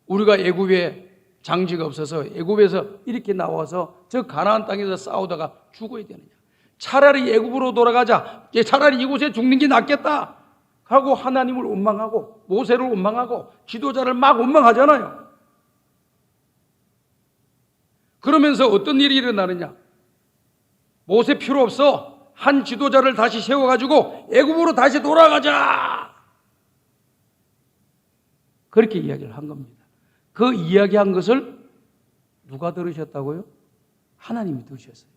Speaker 6: 우리가 애굽에 장지가 없어서 애굽에서 이렇게 나와서 저 가나안 땅에서 싸우다가 죽어야 되느냐, 차라리 애굽으로 돌아가자, 차라리 이곳에 죽는 게 낫겠다 하고 하나님을 원망하고 모세를 원망하고 지도자를 막 원망하잖아요. 그러면서 어떤 일이 일어나느냐, 모세 필요 없어, 한 지도자를 다시 세워가지고 애굽으로 다시 돌아가자, 그렇게 이야기를 한 겁니다. 그 이야기한 것을 누가 들으셨다고요? 하나님이 들으셨어요.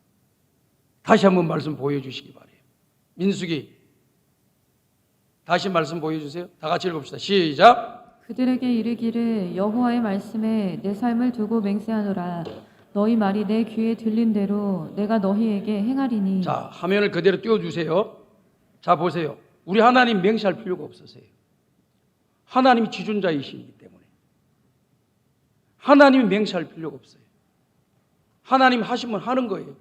Speaker 6: 다시 한번 말씀 보여주시기 바래요. 민수기 다시 말씀 보여주세요. 다 같이 읽읍시다. 시작.
Speaker 4: 그들에게 이르기를 여호와의 말씀에 내 삶을 두고 맹세하노라. 너희 말이 내 귀에 들린 대로 내가 너희에게 행하리니.
Speaker 6: 자, 화면을 그대로 띄워주세요. 자, 보세요. 우리 하나님 맹세할 필요가 없으세요. 하나님이 지존자이시기 때문에 하나님이 맹세할 필요가 없어요. 하나님 하시면 하는 거예요.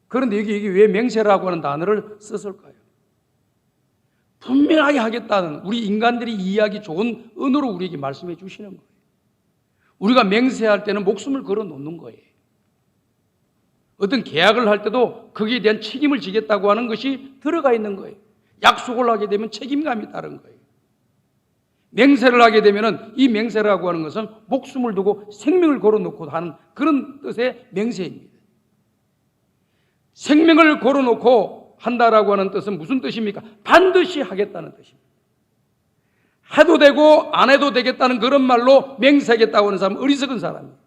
Speaker 6: 그런데 여기 왜 맹세라고 하는 단어를 썼을까요? 분명하게 하겠다는, 우리 인간들이 이해하기 좋은 언어로 우리에게 말씀해 주시는 거예요. 우리가 맹세할 때는 목숨을 걸어 놓는 거예요. 어떤 계약을 할 때도 거기에 대한 책임을 지겠다고 하는 것이 들어가 있는 거예요. 약속을 하게 되면 책임감이 따른 거예요. 맹세를 하게 되면 이 맹세라고 하는 것은 목숨을 두고 생명을 걸어놓고 하는 그런 뜻의 맹세입니다. 생명을 걸어놓고 한다라고 하는 뜻은 무슨 뜻입니까? 반드시 하겠다는 뜻입니다. 해도 되고 안 해도 되겠다는 그런 말로 맹세하겠다고 하는 사람은 어리석은 사람이에요.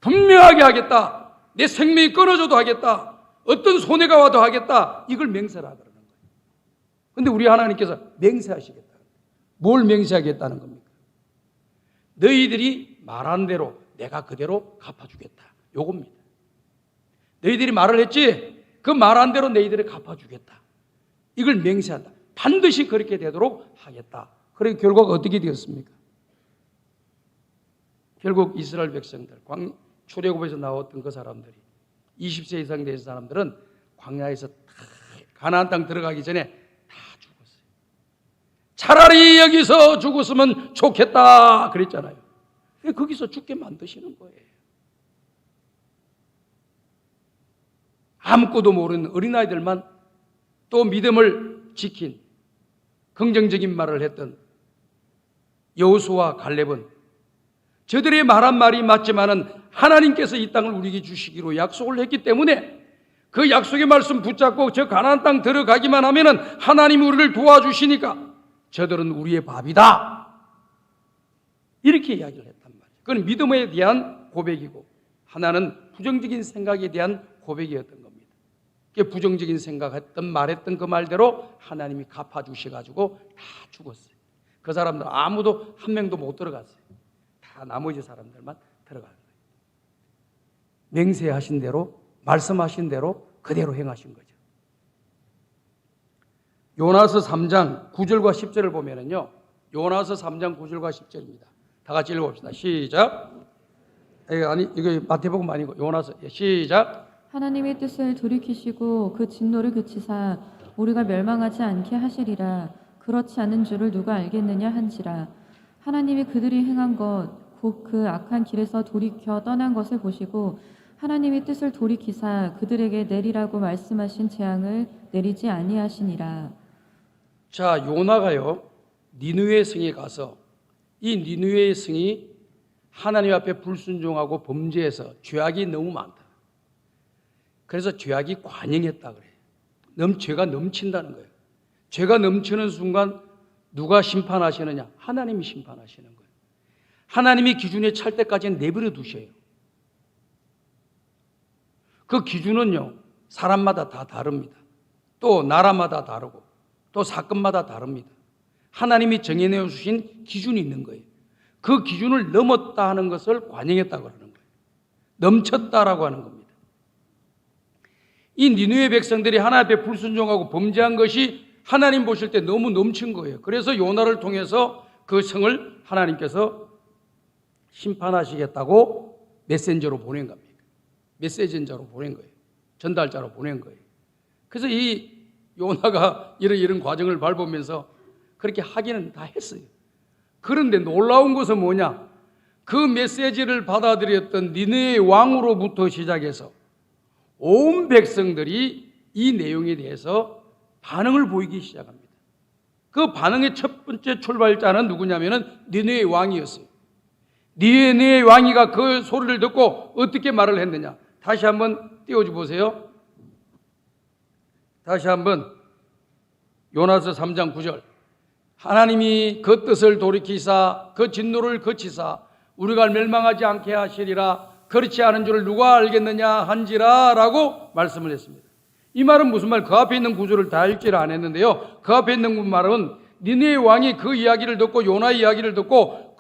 Speaker 6: 분명하게 하겠다, 내 생명이 끊어져도 하겠다, 어떤 손해가 와도 하겠다, 이걸 맹세라 그러는 거예요. 그런데 우리 하나님께서 맹세하시겠다. 뭘 맹세하겠다는 겁니까? 너희들이 말한 대로 내가 그대로 갚아주겠다, 요겁니다. 너희들이 말을 했지, 그 말한 대로 너희들이 갚아주겠다, 이걸 맹세한다. 반드시 그렇게 되도록 하겠다. 그래 결과가 어떻게 되었습니까? 결국 이스라엘 백성들, 출애굽에서 나왔던 그 사람들이 20세 이상 된 사람들은 광야에서 가나안 땅 들어가기 전에 다 죽었어요. 차라리 여기서 죽었으면 좋겠다 그랬잖아요. 거기서 죽게 만드시는 거예요. 아무것도 모르는 어린아이들만, 또 믿음을 지킨 긍정적인 말을 했던 여호수아와 갈렙은 저들의 말한 말이 맞지만은 하나님께서 이 땅을 우리에게 주시기로 약속을 했기 때문에 그 약속의 말씀 붙잡고 저 가나안 땅 들어가기만 하면은 하나님이 우리를 도와주시니까 저들은 우리의 밥이다, 이렇게 이야기를 했단 말이에요. 그건 믿음에 대한 고백이고, 하나는 부정적인 생각에 대한 고백이었던 겁니다. 부정적인 생각했던 말했던 그 말대로 하나님이 갚아주셔가지고 다 죽었어요. 그 사람들 아무도 한 명도 못 들어갔어요. 다 나머지 사람들만 들어간 거예요. 맹세하신 대로, 말씀하신 대로 그대로 행하신 거죠. 요나서 3장 9절과 10절을 보면은요, 요나서 3장 9절과 10절입니다. 다 같이 읽어봅시다. 시작. 아니, 이거 마태복음 아니고 요나서. 시작.
Speaker 4: 하나님의 뜻을 돌이키시고 그 진노를 그치사 우리가 멸망하지 않게 하시리라. 그렇지 않은 줄을 누가 알겠느냐 한지라. 하나님이 그들이 행한 것 곧 그 악한 길에서 돌이켜 떠난 것을 보시고 하나님의 뜻을 돌이키사 그들에게 내리라고 말씀하신 재앙을 내리지 아니하시니라.
Speaker 6: 자, 요나가요 니느웨 성에 가서 이 니느웨 성이 하나님 앞에 불순종하고 범죄해서 죄악이 너무 많다. 그래서 죄악이 관영했다 그래요. 죄가 넘친다는 거예요. 죄가 넘치는 순간 누가 심판하시느냐? 하나님이 심판하시는 거예요. 하나님이 기준에 찰 때까지는 내버려 두셔요. 그 기준은요, 사람마다 다 다릅니다. 또 나라마다 다르고 또 사건마다 다릅니다. 하나님이 정해내 주신 기준이 있는 거예요. 그 기준을 넘었다 하는 것을 관영했다고 하는 거예요. 넘쳤다라고 하는 겁니다. 이 니느웨 백성들이 하나님 앞에 불순종하고 범죄한 것이 하나님 보실 때 너무 넘친 거예요. 그래서 요나를 통해서 그 성을 하나님께서 심판하시겠다고 메신저로 보낸 겁니다. 메시전자로 보낸 거예요. 전달자로 보낸 거예요. 그래서 이 요나가 이런 과정을 밟으면서 그렇게 하기는 다 했어요. 그런데 놀라운 것은 뭐냐? 그 메시지를 받아들였던 니느웨 왕으로부터 시작해서 온 백성들이 이 내용에 대해서 반응을 보이기 시작합니다. 그 반응의 첫 번째 출발자는 누구냐면은 니느웨 왕이었어요. 니느웨 왕이가 그 소리를 듣고 어떻게 말을 했느냐? 다시 한번 띄워줘 보세요. 다시 한번 요나서 3장 9절. 하나님이 그 뜻을 돌이키사 그 진노를 그치사 우리가 멸망하지 않게 하시리라. 그렇지 않은 줄을 누가 알겠느냐 한지라 라고 말씀을 했습니다. 이 말은 무슨 말? 그 앞에 있는 구절을 다 읽지를 않았는데요. 그 앞에 있는 말은 니느웨 왕이 그 이야기를 듣고 요나 이야기를 듣고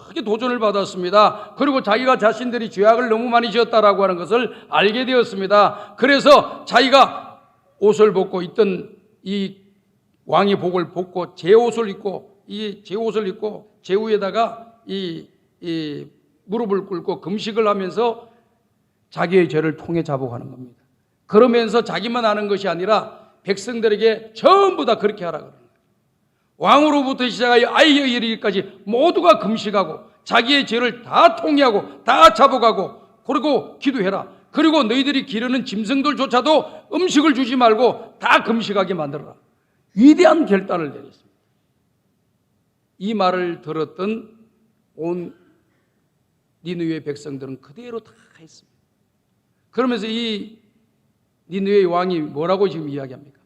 Speaker 6: 크게 도전을 받았습니다. 그리고 자기가 자신들이 죄악을 너무 많이 지었다라고 하는 것을 알게 되었습니다. 그래서 자기가 옷을 벗고 있던 이 왕의 복을 벗고 제 옷을 입고 제 위에다가 이 무릎을 꿇고 금식을 하면서 자기의 죄를 통해 자복하는 겁니다. 그러면서 자기만 아는 것이 아니라 백성들에게 전부 다 그렇게 하라고 합니다. 왕으로부터 시작하여 아이에 이르기까지 모두가 금식하고 자기의 죄를 다 통회하고 다 자복하고 그리고 기도해라. 그리고 너희들이 기르는 짐승들조차도 음식을 주지 말고 다 금식하게 만들어라. 위대한 결단을 내렸습니다. 이 말을 들었던 온 니느웨 백성들은 그대로 다 했습니다. 그러면서 이 니느웨 왕이 뭐라고 지금 이야기합니까?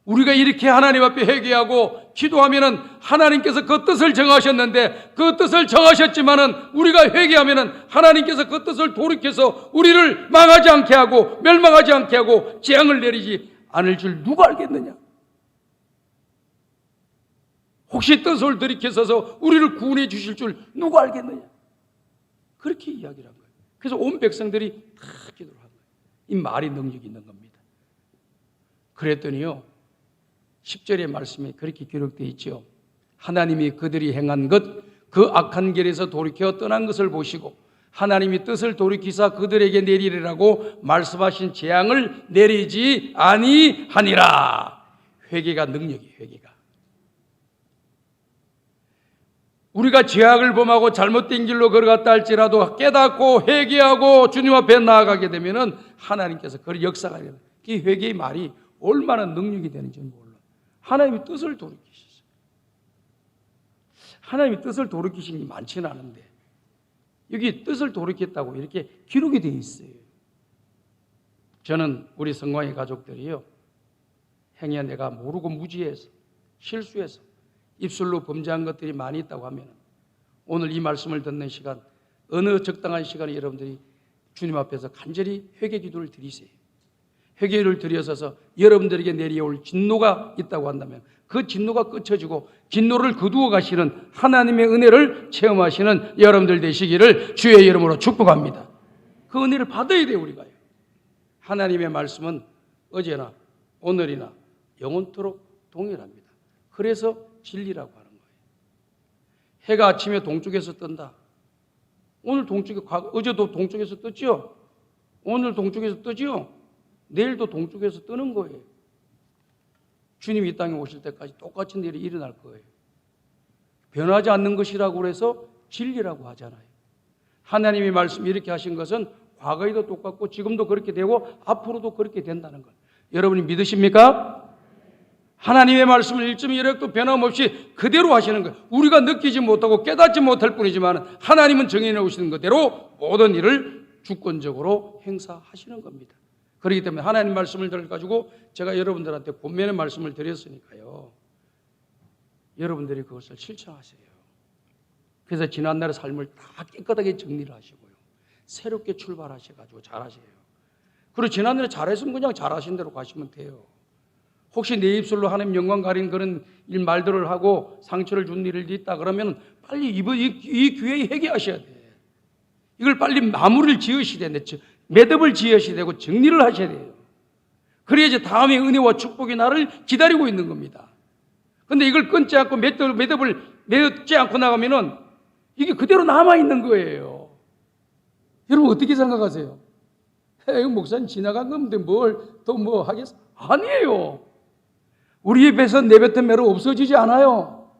Speaker 6: 우리가 이렇게 하나님 앞에 회개하고 기도하면은 하나님께서 그 뜻을 정하셨는데 그 뜻을 정하셨지만은 우리가 회개하면은 하나님께서 그 뜻을 돌이켜서 우리를 망하지 않게 하고 멸망하지 않게 하고 재앙을 내리지 않을 줄 누가 알겠느냐? 혹시 뜻을 돌이켜서 우리를 구원해 주실 줄 누가 알겠느냐? 그렇게 이야기를 한 거예요. 그래서 온 백성들이 다 기도를 한 거예요. 이 말이 능력이 있는 겁니다. 그랬더니요 10절의 말씀에 그렇게 기록되어 있죠. 하나님이 그들이 행한 것 그 악한 길에서 돌이켜 떠난 것을 보시고 하나님이 뜻을 돌이키사 그들에게 내리리라고 말씀하신 재앙을 내리지 아니하니라. 회개가 능력이에요. 회개가. 우리가 죄악을 범하고 잘못된 길로 걸어갔다 할지라도 깨닫고 회개하고 주님 앞에 나아가게 되면은 하나님께서 그 역사가 되는 이 회개의 말이 얼마나 능력이 되는지 몰라. 하나님이 뜻을 돌이키셨어요. 하나님이 뜻을 돌이키신 게 많지는 않은데 여기 뜻을 돌이켰다고 이렇게 기록이 되어 있어요. 저는 우리 성광의 가족들이요 행여 내가 모르고 무지해서 실수해서 입술로 범죄한 것들이 많이 있다고 하면 오늘 이 말씀을 듣는 시간 어느 적당한 시간에 여러분들이 주님 앞에서 간절히 회개 기도를 드리세요. 회개를 드려서서 여러분들에게 내려올 진노가 있다고 한다면 그 진노가 끊어지고 진노를 거두어 가시는 하나님의 은혜를 체험하시는 여러분들 되시기를 주의 이름으로 축복합니다. 그 은혜를 받아야 돼요. 우리가요. 하나님의 말씀은 어제나 오늘이나 영원토록 동일합니다. 그래서 진리라고 하는 거예요. 해가 아침에 동쪽에서 뜬다. 오늘 동쪽에 어제도 동쪽에서 떴죠. 오늘 동쪽에서 뜨죠. 내일도 동쪽에서 뜨는 거예요. 주님이 이 땅에 오실 때까지 똑같은 일이 일어날 거예요. 변하지 않는 것이라고 해서 진리라고 하잖아요. 하나님의 말씀이 이렇게 하신 것은 과거에도 똑같고 지금도 그렇게 되고 앞으로도 그렇게 된다는 걸 여러분이 믿으십니까? 하나님의 말씀을 1.1획도 변함없이 그대로 하시는 거예요. 우리가 느끼지 못하고 깨닫지 못할 뿐이지만 하나님은 정해놓으시는 그대로 모든 일을 주권적으로 행사하시는 겁니다. 그렇기 때문에 하나님 말씀을 들어가지고 제가 여러분들한테 본면의 말씀을 드렸으니까요. 여러분들이 그것을 실천하세요. 그래서 지난날의 삶을 다 깨끗하게 정리를 하시고요. 새롭게 출발하셔가지고 잘하세요. 그리고 지난날에 잘했으면 그냥 잘하신 대로 가시면 돼요. 혹시 내 입술로 하나님 영광 가린 그런 일 말들을 하고 상처를 준 일이 있다 그러면 빨리 이 기회에 회개하셔야 돼. 이걸 빨리 마무리를 지으셔야 돼. 매듭을 지으셔야 되고 정리를 하셔야 돼요. 그래야 이제 다음에 은혜와 축복이 나를 기다리고 있는 겁니다. 근데 이걸 끊지 않고 매듭을 맺지 않고 나가면은 이게 그대로 남아있는 거예요. 여러분 어떻게 생각하세요? 이거 목사님 지나간 건데 뭘 또 뭐 하겠어? 아니에요. 우리 입에서 내뱉은 매로 없어지지 않아요.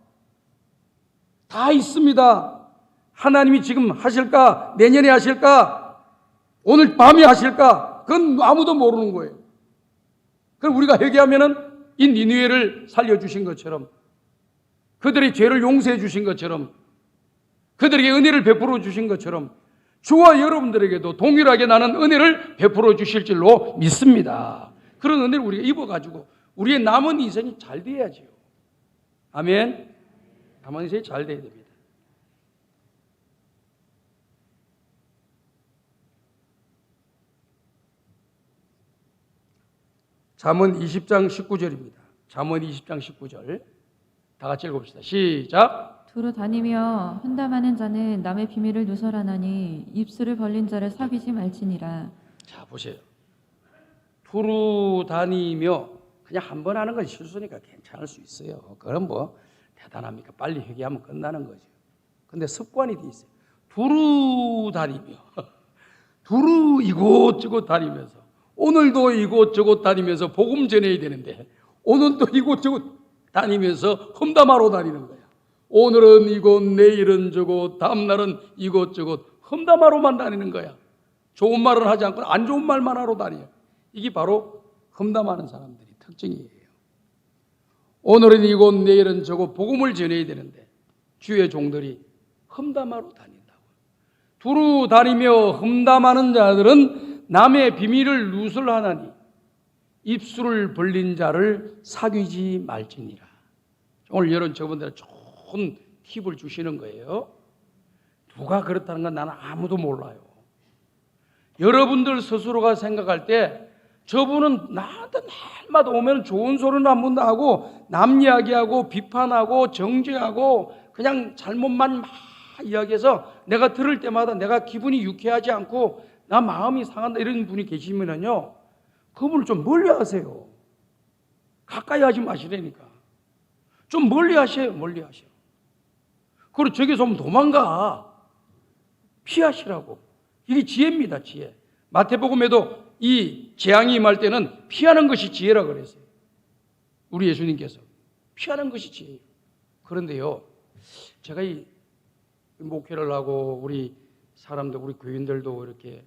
Speaker 6: 다 있습니다. 하나님이 지금 하실까? 내년에 하실까? 오늘 밤에 하실까? 그건 아무도 모르는 거예요. 그럼 우리가 회개하면은 이 니느웨를 살려주신 것처럼, 그들의 죄를 용서해 주신 것처럼, 그들에게 은혜를 베풀어 주신 것처럼 주와 여러분들에게도 동일하게 나는 은혜를 베풀어 주실 줄로 믿습니다. 그런 은혜를 우리가 입어가지고 우리의 남은 인생이 잘 돼야지요. 아멘. 남은 인생이 잘 돼야 됩니다. 잠언 20장 19절입니다. 잠언 20장 19절 다 같이 읽어봅시다. 시작.
Speaker 4: 두루 다니며 hun담하는 자는 남의 비밀을 누설하나니 입술을 벌린 자를 사귀지 말지니라.
Speaker 6: 자, 보세요. 두루 다니며 그냥 한 번 하는 건 실수니까 괜찮을 수 있어요. 그럼 뭐 대단합니까? 빨리 회개하면 끝나는 거죠. 근데 습관이 돼 있어요. 두루 다니며 두루 이곳저곳 다니면서 오늘도 이곳저곳 다니면서 복음 전해야 되는데 오늘도 이곳저곳 다니면서 험담하러 다니는 거야. 오늘은 이곳, 내일은 저곳, 다음날은 이곳저곳 험담하러만 다니는 거야. 좋은 말은 하지 않고 안 좋은 말만 하러 다녀요. 이게 바로 험담하는 사람들의 특징이에요. 오늘은 이곳, 내일은 저곳 복음을 전해야 되는데 주의 종들이 험담하러 다닌다고. 두루 다니며 험담하는 자들은 남의 비밀을 누설하나니 입술을 벌린 자를 사귀지 말지니라. 오늘 여러분 저분들은 좋은 팁을 주시는 거예요. 누가 그렇다는 건 나는 아무도 몰라요. 여러분들 스스로가 생각할 때 저분은 나한테 날마다 오면 좋은 소리는 한 번도 하고 남 이야기하고 비판하고 정죄하고 그냥 잘못만 막 이야기해서 내가 들을 때마다 내가 기분이 유쾌하지 않고 나 마음이 상한다 이런 분이 계시면요 그분을 좀 멀리 하세요. 가까이 하지 마시라니까. 좀 멀리 하세요. 멀리 하세요. 그리고 저기서 오면 도망가. 피하시라고. 이게 지혜입니다. 지혜. 마태복음에도 이 재앙이 임할 때는 피하는 것이 지혜라 그랬어요. 우리 예수님께서 피하는 것이 지혜예요. 그런데요 제가 이 목회를 하고 우리 사람들 우리 교인들도 이렇게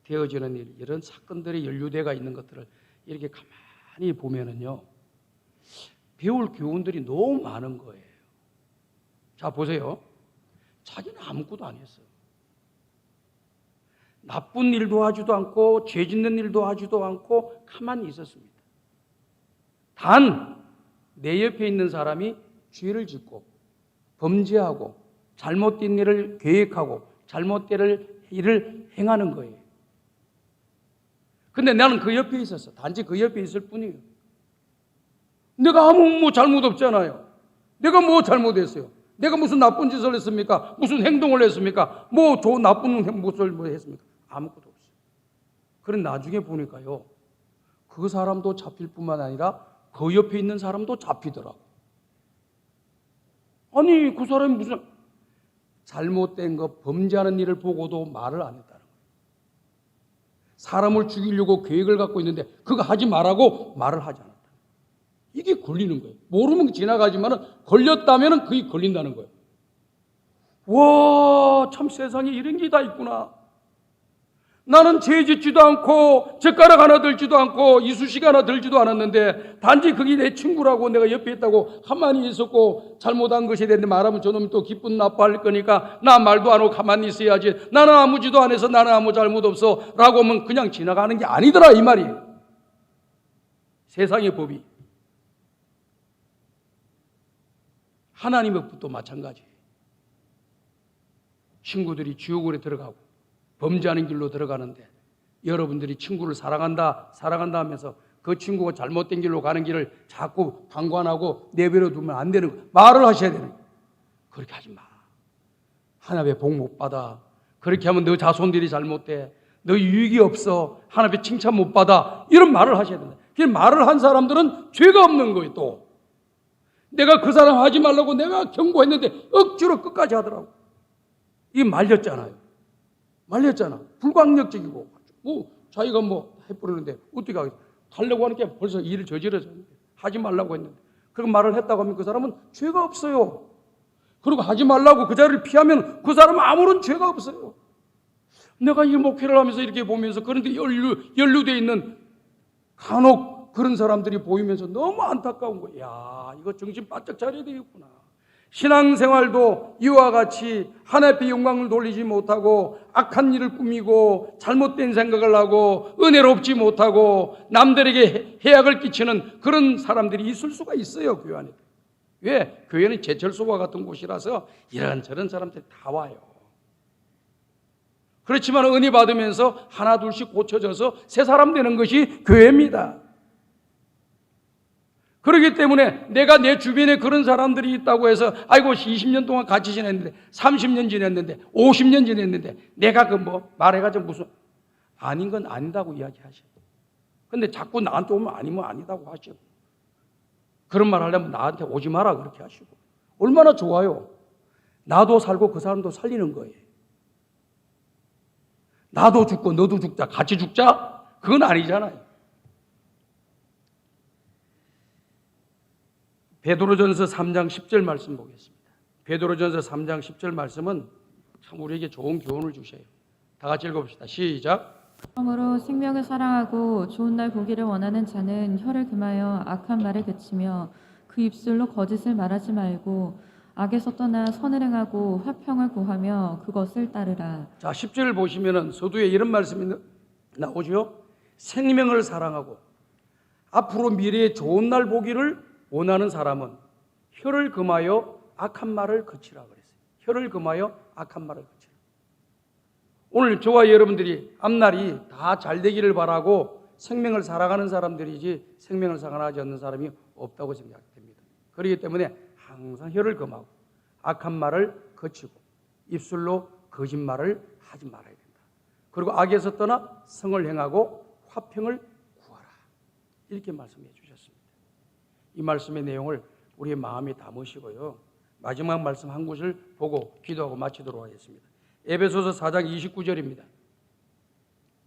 Speaker 6: 되어지는 일, 이런 사건들이 연루되어 있는 것들을 이렇게 가만히 보면은요 배울 교훈들이 너무 많은 거예요. 자 보세요. 자기는 아무것도 안 했어요. 나쁜 일도 하지도 않고 죄 짓는 일도 하지도 않고 가만히 있었습니다. 단 내 옆에 있는 사람이 죄를 짓고 범죄하고 잘못된 일을 계획하고 잘못된 일을 행하는 거예요. 근데 나는 그 옆에 있었어. 단지 그 옆에 있을 뿐이에요. 내가 아무 잘못 없잖아요. 내가 뭐 잘못했어요? 내가 무슨 나쁜 짓을 했습니까? 무슨 행동을 했습니까? 뭐 좋은 나쁜 모습을 뭐 했습니까? 아무것도 없어요. 그런데 나중에 보니까요. 그 사람도 잡힐 뿐만 아니라 그 옆에 있는 사람도 잡히더라고. 아니 그 사람이 무슨 잘못된 거 범죄하는 일을 보고도 말을 안 했다는 거예요. 사람을 죽이려고 계획을 갖고 있는데 그거 하지 말라고 말을 하지 않았다. 이게 걸리는 거예요. 모르면 지나가지만 걸렸다면 그게 걸린다는 거예요. 와, 참 세상에 이런 게 다 있구나. 나는 죄 짓지도 않고 젓가락 하나 들지도 않고 이쑤시개 하나 들지도 않았는데 단지 그게 내 친구라고 내가 옆에 있다고 가만히 있었고 잘못한 것이 되는데 말하면 저놈이 또 기쁜 나빠할 거니까 나 말도 안 하고 가만히 있어야지. 나는 아무 짓도 안 해서 나는 아무 잘못 없어 라고 하면 그냥 지나가는 게 아니더라 이 말이에요. 세상의 법이. 하나님의 법도 마찬가지예요. 친구들이 지옥으로 들어가고 범죄하는 길로 들어가는데 여러분들이 친구를 사랑한다 하면서 그 친구가 잘못된 길로 가는 길을 자꾸 방관하고 내버려 두면 안 되는 거예요. 말을 하셔야 되는 거예요. 그렇게 하지 마. 하나님의 복 못 받아. 그렇게 하면 너 자손들이 잘못돼. 너 유익이 없어. 하나님의 칭찬 못 받아. 이런 말을 하셔야 된다. 그 말을 한 사람들은 죄가 없는 거예요. 또 내가 그 사람 하지 말라고 내가 경고했는데 억지로 끝까지 하더라고. 이게 말렸잖아요. 말렸잖아. 불광력적이고 뭐 자기가 뭐 해버리는데 어떻게 하겠어. 하려고 하는 게 벌써 일을 저질러졌는데 하지 말라고 했는데 그런 말을 했다고 하면 그 사람은 죄가 없어요. 그리고 하지 말라고 그 자리를 피하면 그 사람은 아무런 죄가 없어요. 내가 이 목회를 하면서 이렇게 보면서 그런데 연루되어 있는 간혹 그런 사람들이 보이면서 너무 안타까운 거예요. 야, 이거 정신 바짝 차려야 되겠구나. 신앙생활도 이와 같이 하나님의 영광을 돌리지 못하고 악한 일을 꾸미고 잘못된 생각을 하고 은혜롭지 못하고 남들에게 해악을 끼치는 그런 사람들이 있을 수가 있어요. 교회 안에. 왜? 교회는 제철소와 같은 곳이라서 이런저런 사람들이 다 와요. 그렇지만 은혜 받으면서 하나 둘씩 고쳐져서 새 사람 되는 것이 교회입니다. 그렇기 때문에 내가 내 주변에 그런 사람들이 있다고 해서 아이고 20년 동안 같이 지냈는데 30년 지냈는데 50년 지냈는데 내가 그 뭐 말해가지고 무슨 아닌 건 아니다고 이야기하셔. 근데 자꾸 나한테 오면 아니면 아니다고 하셔. 그런 말 하려면 나한테 오지 마라 그렇게 하시고. 얼마나 좋아요. 나도 살고 그 사람도 살리는 거예요. 나도 죽고 너도 죽자 같이 죽자? 그건 아니잖아요. 베드로전서 3장 10절 말씀 보겠습니다. 베드로전서 3장 10절 말씀은 참 우리에게 좋은 교훈을 주셔요. 다 같이 읽어봅시다. 시작.
Speaker 4: 그러므로 생명을 사랑하고 좋은 날 보기를 원하는 자는 혀를 금하여 악한 말을 그치며 그 입술로 거짓을 말하지 말고 악에서 떠나 선을 행하고 화평을 구하며 그것을 따르라.
Speaker 6: 자, 10절을 보시면은 서두에 이런 말씀이 나오죠. 생명을 사랑하고 앞으로 미래에 좋은 날 보기를 원하는 사람은 혀를 금하여 악한 말을 그치라 그랬어요. 혀를 금하여 악한 말을 그치라. 오늘 저와 여러분들이 앞날이 다 잘 되기를 바라고 생명을 사랑하는 사람들이지 생명을 사랑하지 않는 사람이 없다고 생각됩니다. 그렇기 때문에 항상 혀를 금하고 악한 말을 그치고 입술로 거짓말을 하지 말아야 된다. 그리고 악에서 떠나 성을 행하고 화평을 구하라. 이렇게 말씀해 주셨습니다. 이 말씀의 내용을 우리의 마음에 담으시고요. 마지막 말씀 한 구절 보고 기도하고 마치도록 하겠습니다. 에베소서 4장 29절입니다.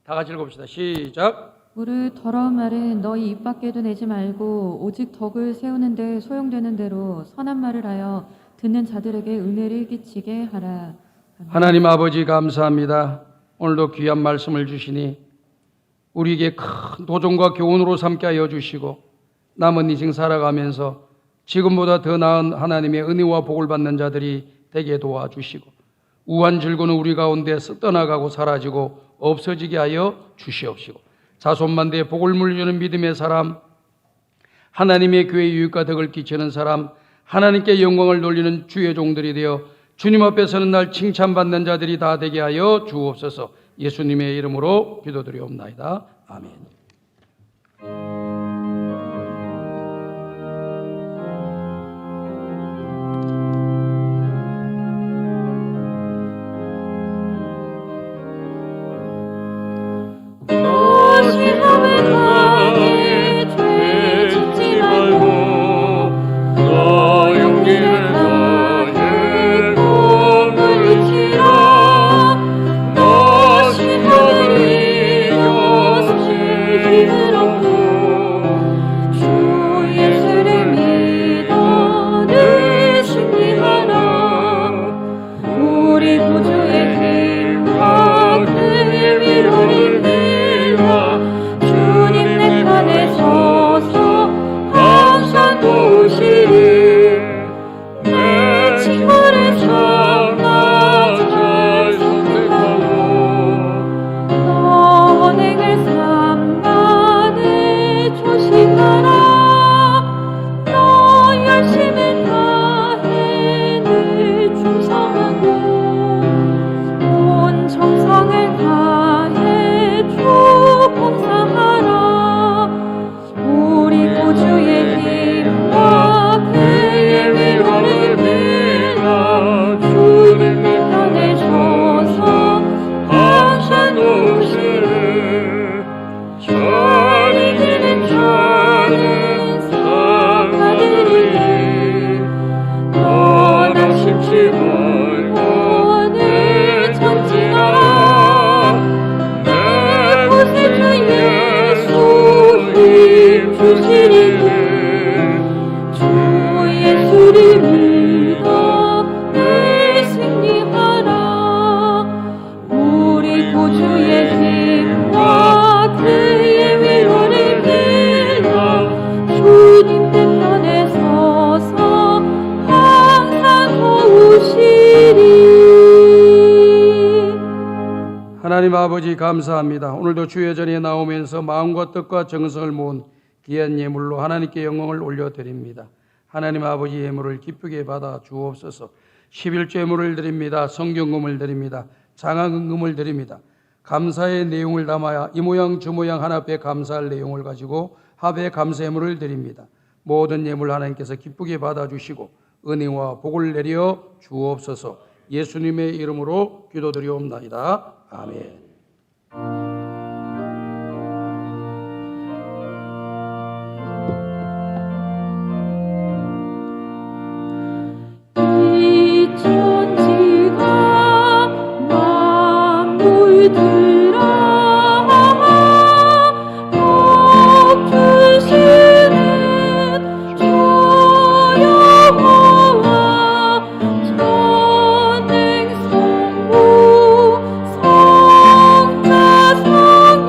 Speaker 6: 다 같이 읽어봅시다. 시작.
Speaker 4: 무릇 더러운 말은 너희 입 밖에도 내지 말고 오직 덕을 세우는 데 소용되는 대로 선한 말을 하여 듣는 자들에게 은혜를 끼치게 하라. 아멘.
Speaker 6: 하나님 아버지 감사합니다. 오늘도 귀한 말씀을 주시니 우리에게 큰 도전과 교훈으로 삼게 하여 주시고 남은 인생 살아가면서 지금보다 더 나은 하나님의 은혜와 복을 받는 자들이 되게 도와주시고 우한 즐거움은 우리 가운데 떠나가고 사라지고 없어지게 하여 주시옵시고 자손만대에 복을 물려주는 믿음의 사람, 하나님의 교회의 유익과 덕을 끼치는 사람, 하나님께 영광을 돌리는 주의 종들이 되어 주님 앞에 서는 날 칭찬받는 자들이 다 되게 하여 주옵소서. 예수님의 이름으로 기도드리옵나이다. 아멘. 하나님 아버지 감사합니다. 오늘도 주의 전에 나오면서 마음과 뜻과 정성을 모은 귀한 예물로 하나님께 영광을 올려드립니다. 하나님 아버지 예물을 기쁘게 받아 주옵소서. 11조 예물을 드립니다. 성경금을 드립니다. 장학금을 드립니다. 감사의 내용을 담아야 이 모양 저 모양 하나님께 감사할 내용을 가지고 합의 감사 예물을 드립니다. 모든 예물 하나님께서 기쁘게 받아주시고 은혜와 복을 내려 주옵소서. 예수님의 이름으로 기도드리옵나이다. 아멘.
Speaker 2: 이 천지가 만물들아 복 주시는 주 여호와 천행 성부 성자 성령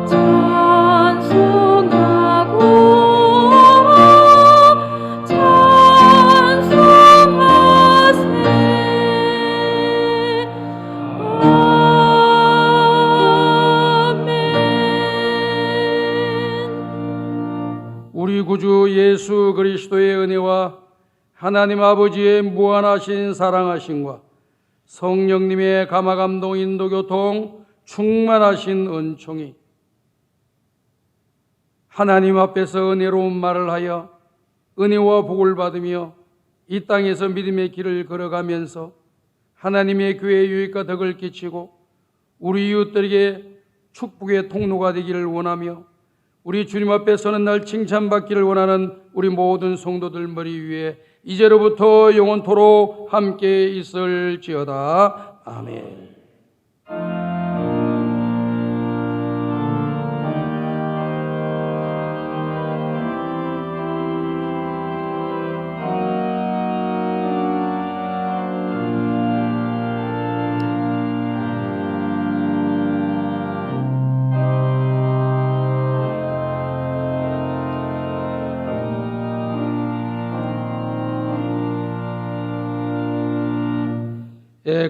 Speaker 2: 찬송하고
Speaker 6: 우리 구주 예수 그리스도의 은혜와 하나님 아버지의 무한하신 사랑하심과 성령님의 감화감동 인도교통 충만하신 은총이 하나님 앞에서 은혜로운 말을 하여 은혜와 복을 받으며 이 땅에서 믿음의 길을 걸어가면서 하나님의 교회의 유익과 덕을 끼치고 우리 이웃들에게 축복의 통로가 되기를 원하며 우리 주님 앞에 서는 날 칭찬받기를 원하는 우리 모든 성도들 머리 위에 이제로부터 영원토록 함께 있을지어다. 아멘.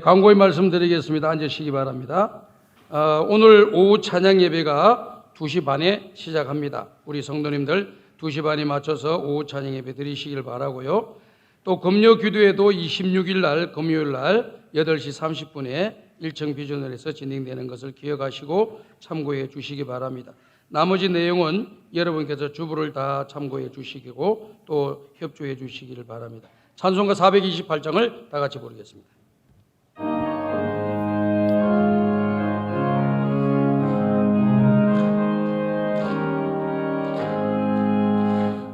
Speaker 6: 광고의 말씀드리겠습니다. 앉으시기 바랍니다. 오늘 오후 찬양 예배가 2시 반에 시작합니다. 우리 성도님들 2시 반에 맞춰서 오후 찬양 예배 드리시길 바라고요. 또 금요 기도회도 26일 날 금요일 날 8시 30분에 1층 비전홀에서 진행되는 것을 기억하시고 참고해 주시기 바랍니다. 나머지 내용은 여러분께서 주부를 다 참고해 주시고 또 협조해 주시기를 바랍니다. 찬송가 428장을 다 같이 부르겠습니다.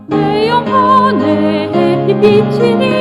Speaker 2: 내 영혼에 햇빛 비치니